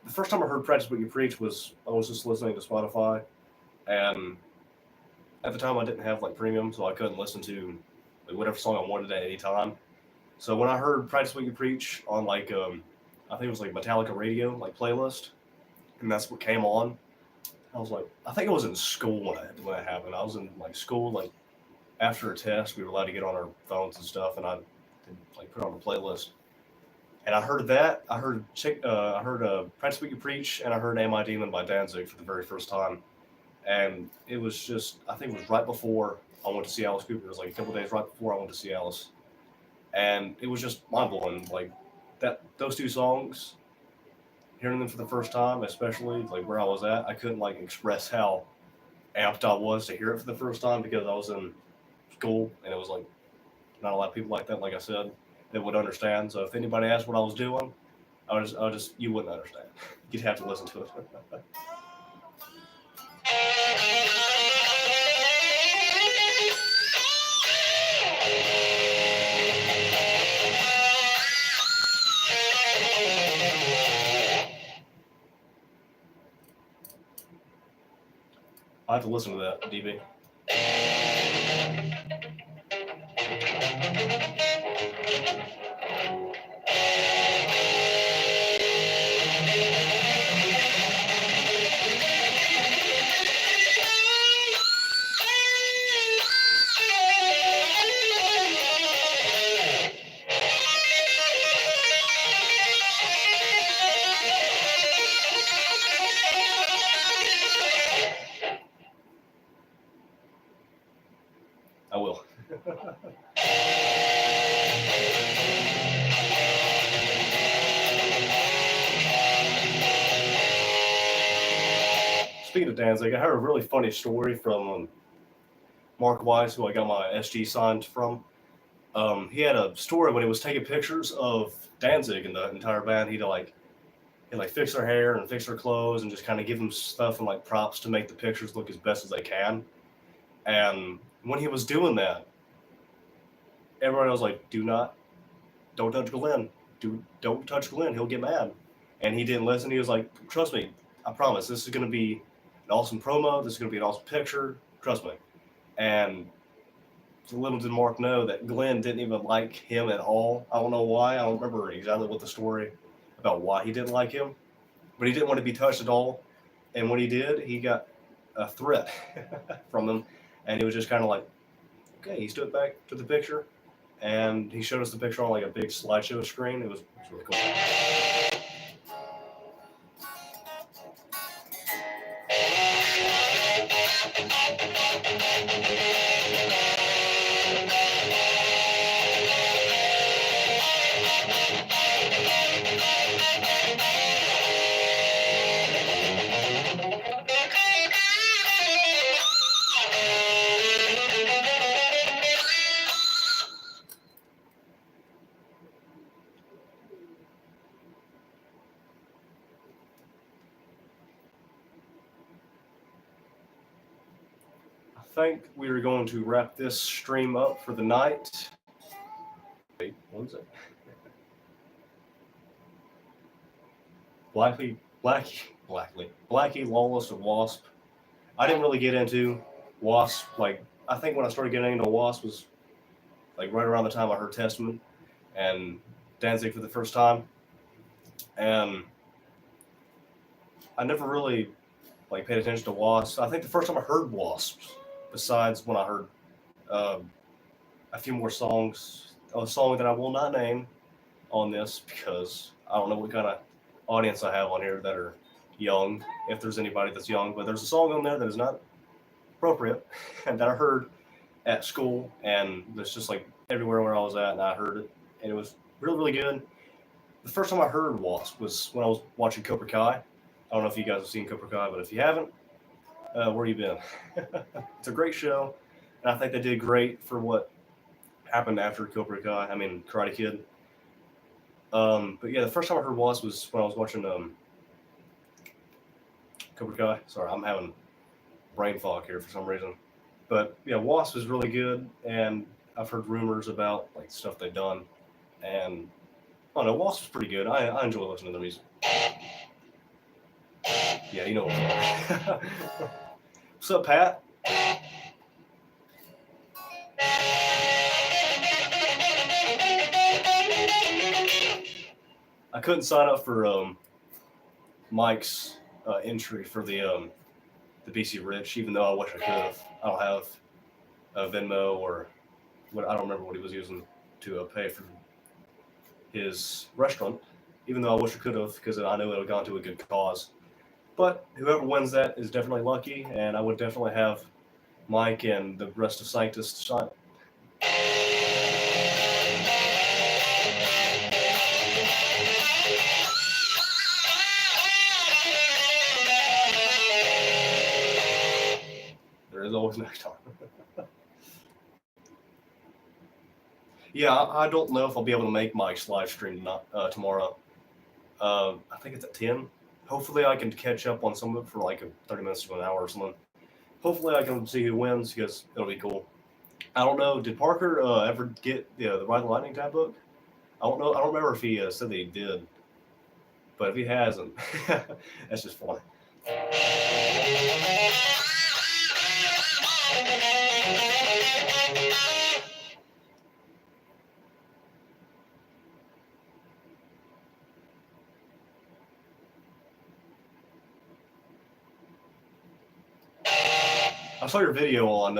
The first time I heard Practice What You Preach was I was just listening to Spotify, and at the time I didn't have like premium, so I couldn't listen to like whatever song I wanted at any time. So when I heard Practice What You Preach on like I think it was like Metallica radio like playlist, and that's what came on, I was like, I think I was in school when it happened. I was in like school, like after a test, we were allowed to get on our phones and stuff, and I like put on a playlist. And I heard that. I heard Practice What You Preach, and I heard Am I Demon by Danzig for the very first time. And it was just, I think it was right before I went to see Alice Cooper. It was like a couple days right before I went to see Alice. And it was just mind-blowing. Like those two songs, hearing them for the first time, especially like where I was at, I couldn't like express how amped I was to hear it for the first time, because I was in school and it was like not a lot of people like that, like I said, that would understand. So if anybody asked what I was doing, I would just you wouldn't understand. You'd have to listen to it. I have to listen to that, DB. I will. Speaking of Danzig, I heard a really funny story from Mark Weiss, who I got my SG signed from. He had a story when he was taking pictures of Danzig and the entire band. He'd fix their hair and fix their clothes and just kind of give them stuff and like props to make the pictures look as best as they can. And when he was doing that, everybody was like, don't touch Glenn. Don't touch Glenn. He'll get mad. And he didn't listen. He was like, trust me, I promise, this is going to be an awesome promo. This is going to be an awesome picture. Trust me. And little did Mark know that Glenn didn't even like him at all. I don't know why. I don't remember exactly what the story about why he didn't like him, but he didn't want to be touched at all. And when he did, he got a threat from him, and he was just kind of like, okay. He stood back to the picture, and he showed us the picture on like a big slideshow screen. It was really cool. I think we are going to wrap this stream up for the night. Wait, one second. Blackie, Lawless, and Wasp. I didn't really get into Wasp. Like, I think when I started getting into Wasp was like right around the time I heard Testament and Danzig for the first time, and I never really like paid attention to Wasp. I think the first time I heard Wasps, besides when I heard uh, a few more songs, a song that I will not name on this because I don't know what kind of audience I have on here that are young, if there's anybody that's young, but there's a song on there that is not appropriate and that I heard at school, and it's just like everywhere where I was at, and I heard it, and it was really, really good. The first time I heard Wasp was when I was watching Cobra Kai. I don't know if you guys have seen Cobra Kai, but if you haven't, where you been? It's a great show, and I think they did great for what happened after Cobra Kai. I mean, Karate Kid. But yeah, the first time I heard Wasp was when I was watching Cobra Kai. Sorry, I'm having brain fog here for some reason. But yeah, Wasp is really good, and I've heard rumors about like stuff they've done, and I don't know, Wasp is pretty good. I enjoy listening to their music. Yeah, you know what. What's up, Pat? I couldn't sign up for Mike's entry for the BC Rich, even though I wish I could have. I don't have Venmo or what. I don't remember what he was using to pay for his restaurant, even though I wish I could have because I know it would have gone to a good cause. But whoever wins that is definitely lucky, and I would definitely have Mike and the rest of Sanctus sign it. There is always next time. Yeah, I don't know if I'll be able to make Mike's live stream tomorrow. I think it's at 10. Hopefully I can catch up on some of it for like 30 minutes to an hour or something. Hopefully I can see who wins because it'll be cool. I don't know. Did Parker ever get the Ride the Lightning tab book? I don't know. I don't remember if he said that he did. But if he hasn't, that's just funny. I saw your video on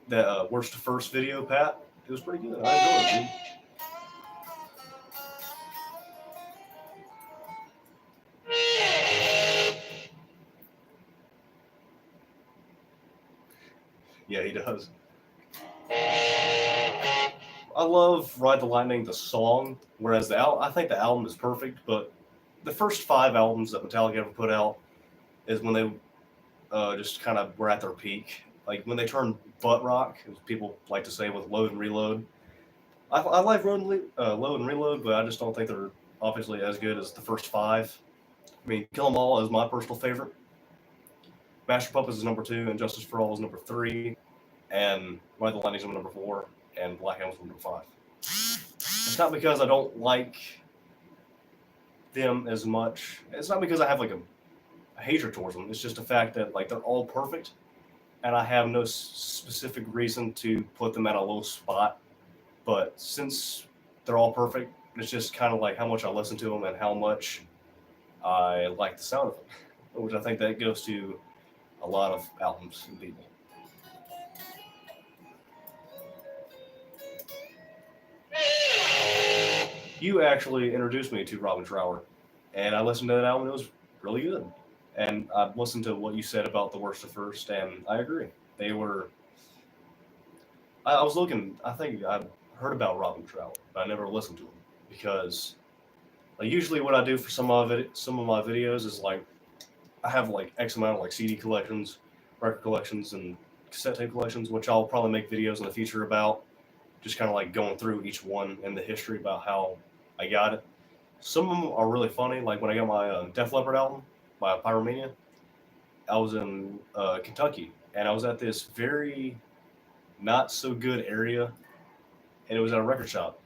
that worst to first video, Pat. It was pretty good. I enjoyed it, dude. Yeah, he does. I love Ride the Lightning, the song, whereas I think the album is perfect, but the first 5 albums that Metallica ever put out is when they just kind of were at their peak. Like when they turned butt rock, as people like to say, with Load and Reload. I like Load and Reload, but I just don't think they're obviously as good as the first 5. I mean, Kill 'Em All is my personal favorite. Master Puppets is number 2, and Justice for All is number 3, and Ride the Lightning is number 4, and Black Album is number 5. It's not because I don't like them as much. It's not because I have like a hatred towards them. It's just a fact that like they're all perfect, and I have no specific reason to put them at a low spot. But since they're all perfect, it's just kind of like how much I listen to them and how much I like the sound of them, which I think that goes to a lot of albums and people. You actually introduced me to Robin Trower, and I listened to that album. It was really good. And I listened to what you said about the worst to first, and I agree. They were. I was looking. I think I heard about Robin Trower, but I never listened to him because, like, usually what I do for some of my videos is like, I have like X amount of like CD collections, record collections, and cassette tape collections, which I'll probably make videos in the future about, just kind of like going through each one and the history about how I got it. Some of them are really funny, like when I got my Def Leppard album by Pyromania. I was in Kentucky, and I was at this very not so good area, and it was at a record shop.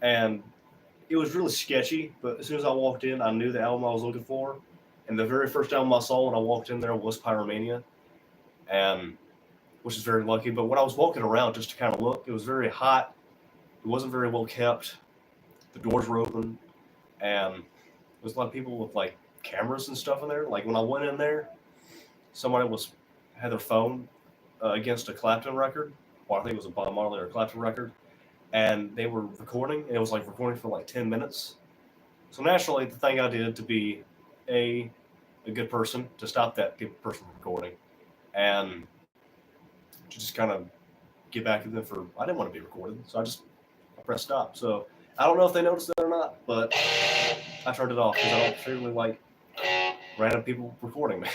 And it was really sketchy, but as soon as I walked in, I knew the album I was looking for. And the very first album I saw when I walked in there was Pyromania, and which is very lucky. But when I was walking around just to kind of look, it was very hot. It wasn't very well kept. The doors were open, and there was a lot of people with like cameras and stuff in there. Like when I went in there, somebody had their phone against a Clapton record, or I think it was a Bob Marley or a Clapton record, and they were recording. And it was like recording for like 10 minutes. So naturally, the thing I did to be a good person to stop that person from recording, and to just kind of get back at them for I didn't want to be recorded, so I pressed stop. So I don't know if they noticed that or not, but I turned it off because I don't particularly like random people recording me.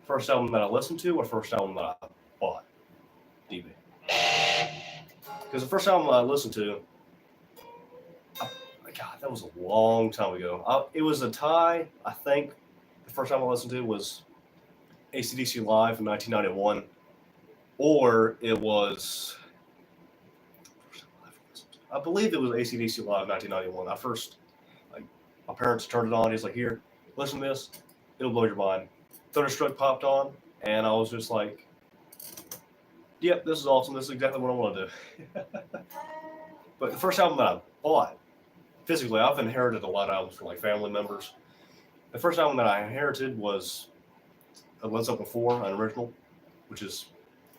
First album that I listened to, or first album that I bought? DB. Because the first album I listened to, God, that was a long time ago. It was a tie. I think the first album I listened to was AC/DC Live in 1991, or it was, I believe it was AC/DC Live 1991. My parents turned it on. He's like, here, listen to this. It'll blow your mind. Thunderstruck popped on, and I was just like, yep, this is awesome. This is exactly what I want to do. But the first album that I bought, physically, I've inherited a lot of albums from like family members. The first album that I inherited was a Led Zeppelin 4, an original, which is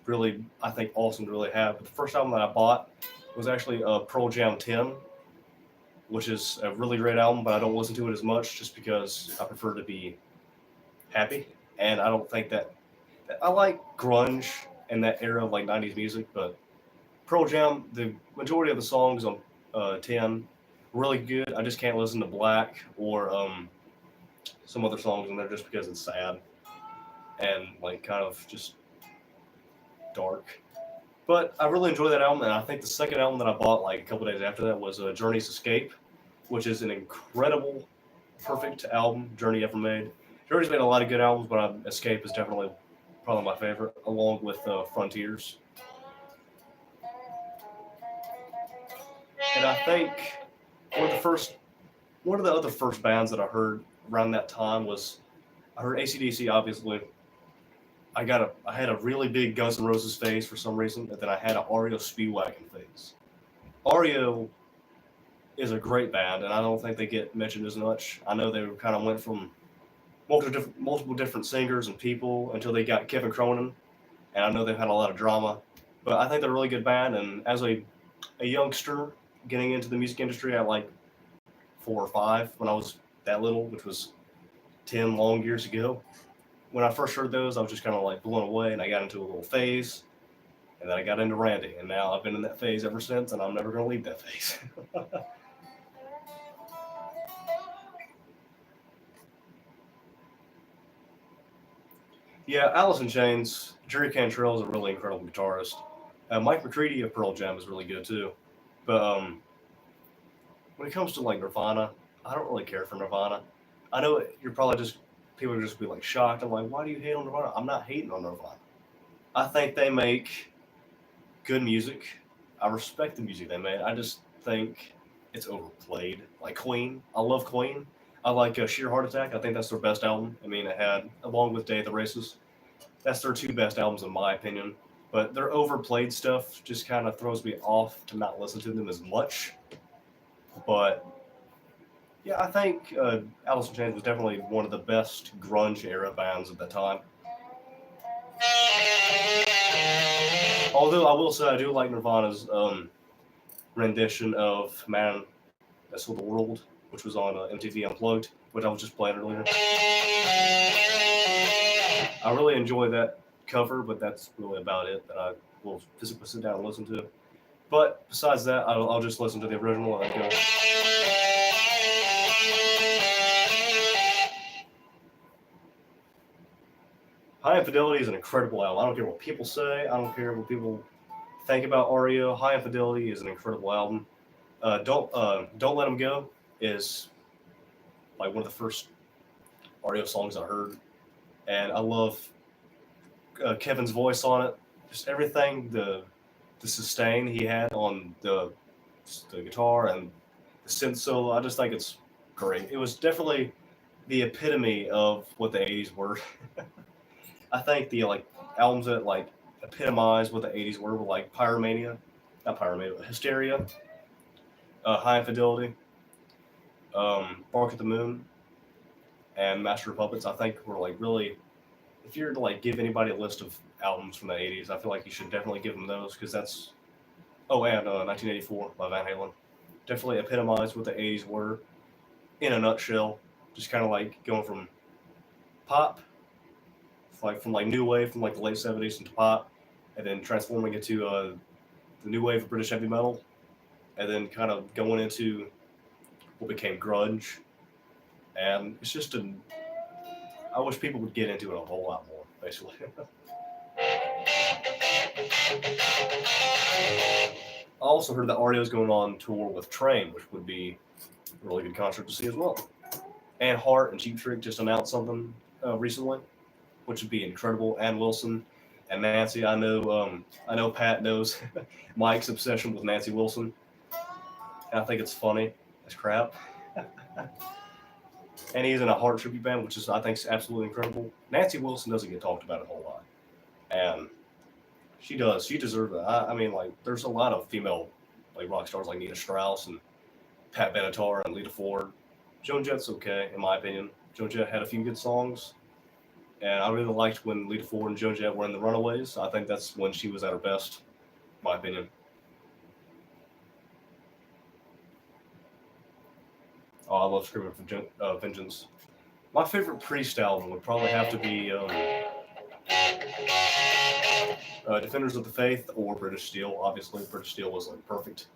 really, I think, awesome to really have. But the first album that I bought was actually Pearl Jam 10, which is a really great album, but I don't listen to it as much just because I prefer to be happy. And I don't think that I like grunge and that era of like 90s music, but Pearl Jam, the majority of the songs on 10 really good. I just can't listen to Black or some other songs in there just because it's sad and like kind of just dark. But I really enjoy that album, and I think the second album that I bought like a couple days after that was Journey's Escape, which is an incredible, perfect album Journey ever made. Journey's made a lot of good albums, but Escape is definitely probably my favorite, along with Frontiers. And I think one of the other first bands that I heard around that time was I heard AC/DC. Obviously, I had a really big Guns N' Roses phase for some reason, and then I had an REO Speedwagon phase. REO is a great band, and I don't think they get mentioned as much. I know they kind of went from multiple different singers and people until they got Kevin Cronin, and I know they've had a lot of drama, but I think they're a really good band. And as a youngster getting into the music industry at like 4 or 5 when I was that little, which was 10 long years ago, when I first heard those, I was just kind of like blown away, and I got into a little phase, and then I got into Randy, and now I've been in that phase ever since, and I'm never going to leave that phase. Yeah, Alice in Chains, Jerry Cantrell is a really incredible guitarist. Mike McCready of Pearl Jam is really good too. But when it comes to like Nirvana, I don't really care for Nirvana. I know you're probably people are just be like shocked. I'm like, why do you hate on Nirvana? I'm not hating on Nirvana. I think they make good music. I respect the music they made. I just think it's overplayed. Like Queen, I love Queen. I like Sheer Heart Attack. I think that's their best album. I mean, it had, along with Day of the Races, that's their 2 best albums in my opinion. But their overplayed stuff just kind of throws me off to not listen to them as much. But yeah, I think Alice in Chains was definitely one of the best grunge era bands at that time. Although I will say I do like Nirvana's rendition of Man That Sold the World, which was on MTV Unplugged, which I was just playing earlier. I really enjoy that cover, but that's really about it that I will physically sit down and listen to. But besides that, I'll just listen to the original and go. High Infidelity is an incredible album. I don't care what people say. I don't care what people think about REO. High Infidelity is an incredible album. Don't Let 'Em Go is like one of the first REO songs I heard, and I love Kevin's voice on it. Just everything, the sustain he had on the guitar and the synth solo. I just think it's great. It was definitely the epitome of what the '80s were. I think the albums that epitomize what the '80s were like Pyromania, not Pyromania, but Hysteria, High Infidelity, Bark at the Moon, and Master of Puppets. I think were really, if you're to give anybody a list of albums from the '80s, I feel like you should definitely give them those because that's. Oh, and 1984 by Van Halen, definitely epitomized what the '80s were in a nutshell. Just kind of going from pop, from new wave from the late '70s into pop, and then transforming into the new wave of British heavy metal, and then kind of going into what became grunge. And it's just I wish people would get into it a whole lot more, basically. I also heard that REO is going on tour with Train, which would be a really good concert to see as well. And Hart and Cheap Trick just announced something recently, which would be incredible. Ann Wilson and Nancy. I know Pat knows Mike's obsession with Nancy Wilson, and I think it's funny as crap. And he's in a Hart tribute band, which I think is absolutely incredible. Nancy Wilson doesn't get talked about a whole lot, and she does. She deserves it. I mean, there's a lot of female rock stars like Nina Strauss and Pat Benatar and Lita Ford. Joan Jett's okay, in my opinion. Joan Jett had a few good songs, and I really liked when Lita Ford and Joan Jett were in the Runaways. I think that's when she was at her best, in my opinion. Oh, I love Screaming for Vengeance. My favorite Priest album would probably have to be Defenders of the Faith or British Steel. Obviously, British Steel was perfect.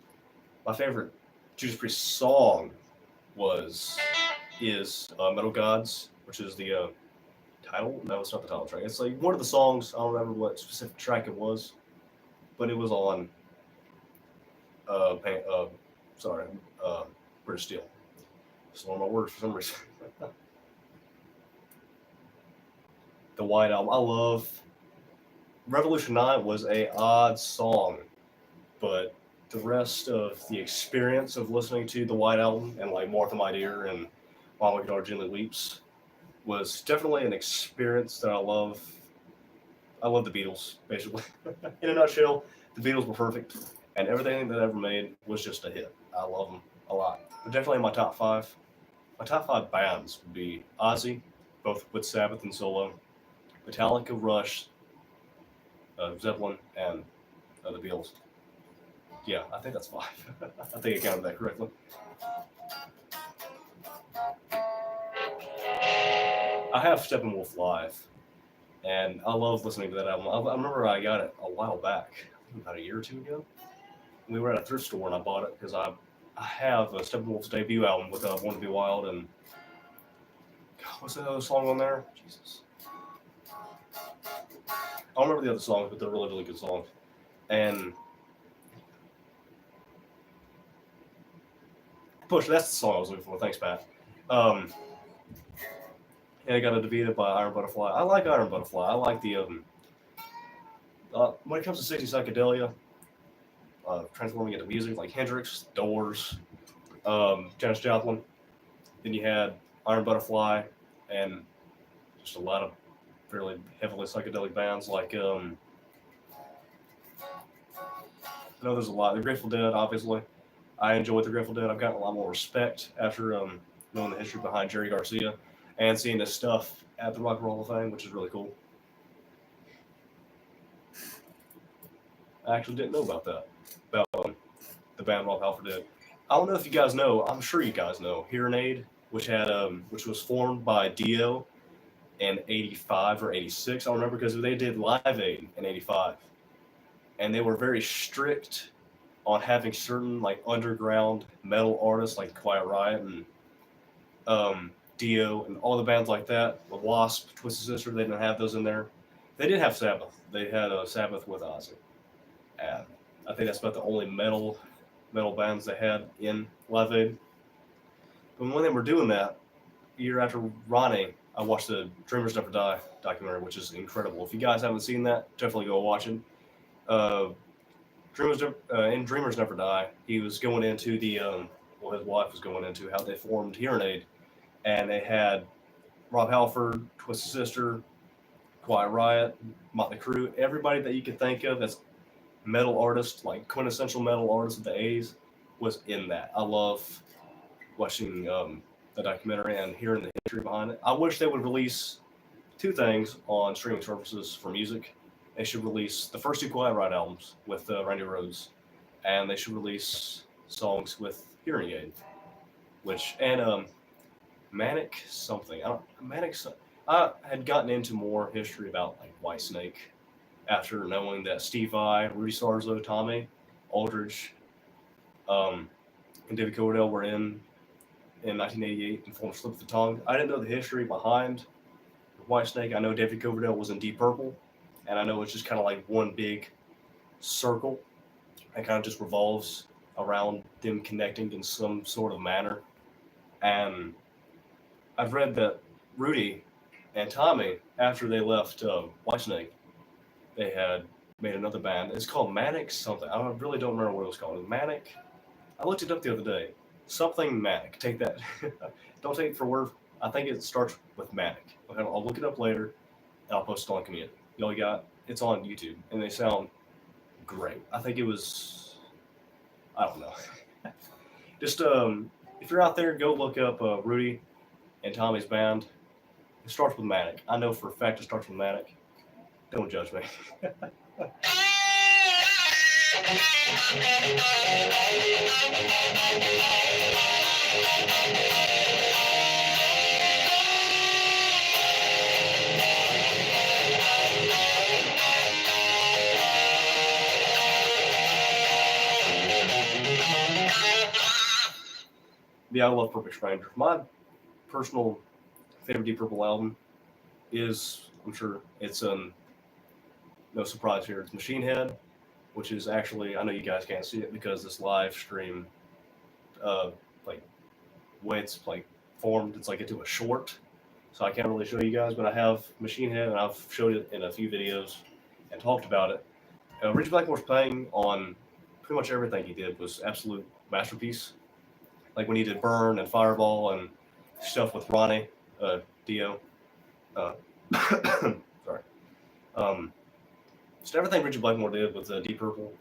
My favorite Judas Priest song is Metal Gods, which is the title. No, it's not the title track. It's one of the songs. I don't remember what specific track it was, but it was on British Steel. It's one of my words for some reason. The White Album. I love Revolution 9 was a odd song, but the rest of the experience of listening to the White Album and Martha My Dear and While My Guitar Gently Weeps was definitely an experience that I love. I love the Beatles, basically. In a nutshell, the Beatles were perfect, and everything that they ever made was just a hit. I love them a lot. But definitely in my top five. My top five bands would be Ozzy, both with Sabbath and solo, Metallica, Rush, Zeppelin, and the Beatles. Yeah, I think that's five. I think I counted that correctly. I have Steppenwolf Live, and I love listening to that album. I remember I got it a while back, about a year or two ago. We were at a thrift store and I bought it because I have a Steppenwolf's debut album with Born to Be Wild and what's that other song on there? Jesus. I don't remember the other songs, but they're really, really good songs. And Push, that's the song I was looking for. Thanks, Pat. And I got a Davida by Iron Butterfly. I like Iron Butterfly. I like the when it comes to 60s psychedelia, transforming into music like Hendrix, Doors, Janis Joplin. Then you had Iron Butterfly, and just a lot of fairly heavily psychedelic bands like I know there's a lot. The Grateful Dead, obviously. I enjoyed the Grateful Dead. I've gotten a lot more respect after knowing the history behind Jerry Garcia and seeing this stuff at the Rock and Roll of Fame, which is really cool. I actually didn't know about that, about the band Rob Halford did. I don't know if you guys know. I'm sure you guys know Hearing Aid, which was formed by Dio in '85 or '86. I don't remember because they did Live Aid in '85, and they were very strict on having certain underground metal artists like Quiet Riot and Dio and all the bands like that. The Wasp, Twisted Sister, they didn't have those in there. They did have Sabbath. They had Sabbath with Ozzy, and I think that's about the only metal bands they had in Live Aid. But when they were doing that, a year after Ronnie, I watched the Dreamers Never Die documentary, which is incredible. If you guys haven't seen that, definitely go watch it. In Dreamers Never Die, he was going into his wife was going into how they formed Hearing Aid, and they had Rob Halford, Twisted Sister, Quiet Riot, Motley Crue, everybody that you could think of as metal artists, like quintessential metal artists of the 80s, was in that. I love watching the documentary and hearing the history behind it. I wish they would release two things on streaming services for music. They should release the first two Quiet Riot albums with Randy Rhoads, and they should release songs with Hearing Aid, and Manic something. I had gotten into more history about like Whitesnake after knowing that Steve Vai, Rudy Sarzo, Tommy Aldridge, and David Coverdale were in 1988 and formed Slip of the Tongue. I didn't know the history behind Whitesnake. I know David Coverdale was in Deep Purple, and I know it's just kind of like one big circle and kind of just revolves around them connecting in some sort of manner. And I've read that Rudy and Tommy, after they left Whitesnake, they had made another band. It's called Manic something. I really don't remember what it was called. Manic. I looked it up the other day. Something Manic. Take that. Don't take it for word. I think it starts with Manic. Okay, I'll look it up later, and I'll post it on community. Y'all got it's on YouTube, and they sound great. I think it was. I don't know. Just if you're out there, go look up Rudy and Tommy's band. It starts with Manic. I know for a fact it starts with Manic. Don't judge me. Yeah, I love Perfect Stranger. My personal favorite Deep Purple album is, I'm sure it's no surprise here, it's Machine Head, which is actually, I know you guys can't see it because this live stream, like, way it's like formed, it's like into a short, so I can't really show you guys, but I have Machine Head, and I've showed it in a few videos and talked about it. Richie Blackmore's playing on pretty much everything he did was absolute masterpiece. Like when he did Burn and Fireball and stuff with Ronnie Dio. Sorry. Just everything Richie Blackmore did with Deep Purple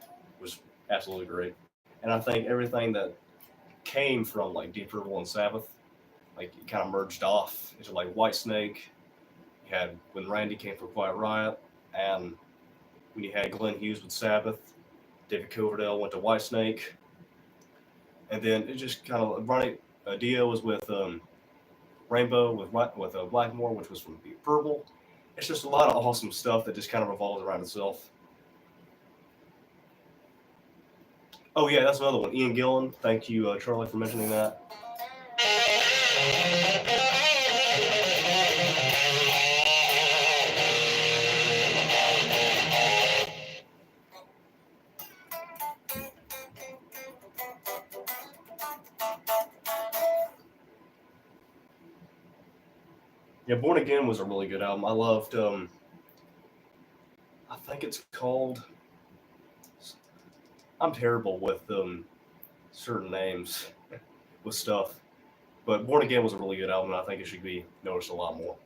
was absolutely great. And I think everything that came from like Deep Purple and Sabbath, like it kind of merged off into like Whitesnake. You had when Randy came for Quiet Riot, and when you had Glenn Hughes with Sabbath, David Coverdale went to Whitesnake, and then it just kind of Ronnie Dio was with Rainbow with Blackmore, which was from Deep Purple. It's just a lot of awesome stuff that just kind of revolves around itself. Oh yeah, that's another one. Ian Gillan. Thank you, Charlie, for mentioning that. Yeah, Born Again was a really good album. I loved, I think it's called, I'm terrible with certain names with stuff, but Born Again was a really good album, and I think it should be noticed a lot more.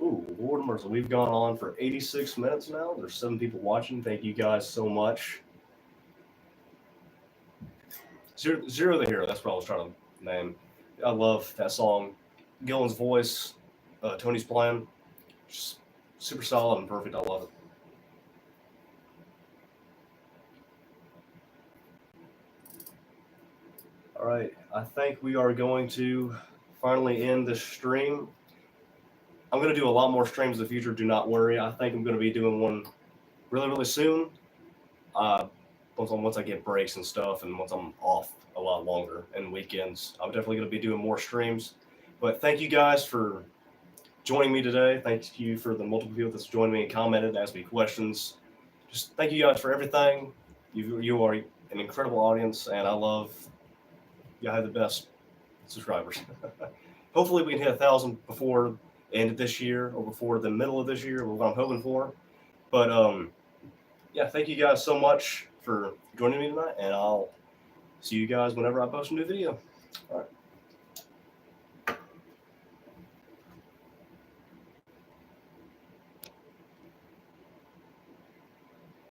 Ooh, Lord mercy, we've gone on for 86 minutes now. There's 7 people watching. Thank you guys so much. Zero the Hero, that's what I was trying to name. I love that song. Gillan's voice, Tony's playing, just super solid and perfect. I love it. All right, I think we are going to finally end this stream. I'm going to do a lot more streams in the future, do not worry. I think I'm going to be doing one really, really soon. Once I get breaks and stuff, and once I'm off a lot longer and weekends, I'm definitely going to be doing more streams. But thank you guys for joining me today. Thank you for the multiple people that's joined me and commented and asked me questions. Just thank you guys for everything. You are an incredible audience, and I love you have the best subscribers. Hopefully we can hit 1,000 before the end of this year or before the middle of this year, what I'm hoping for. But yeah, thank you guys so much for joining me tonight, and I'll see you guys whenever I post a new video. All right.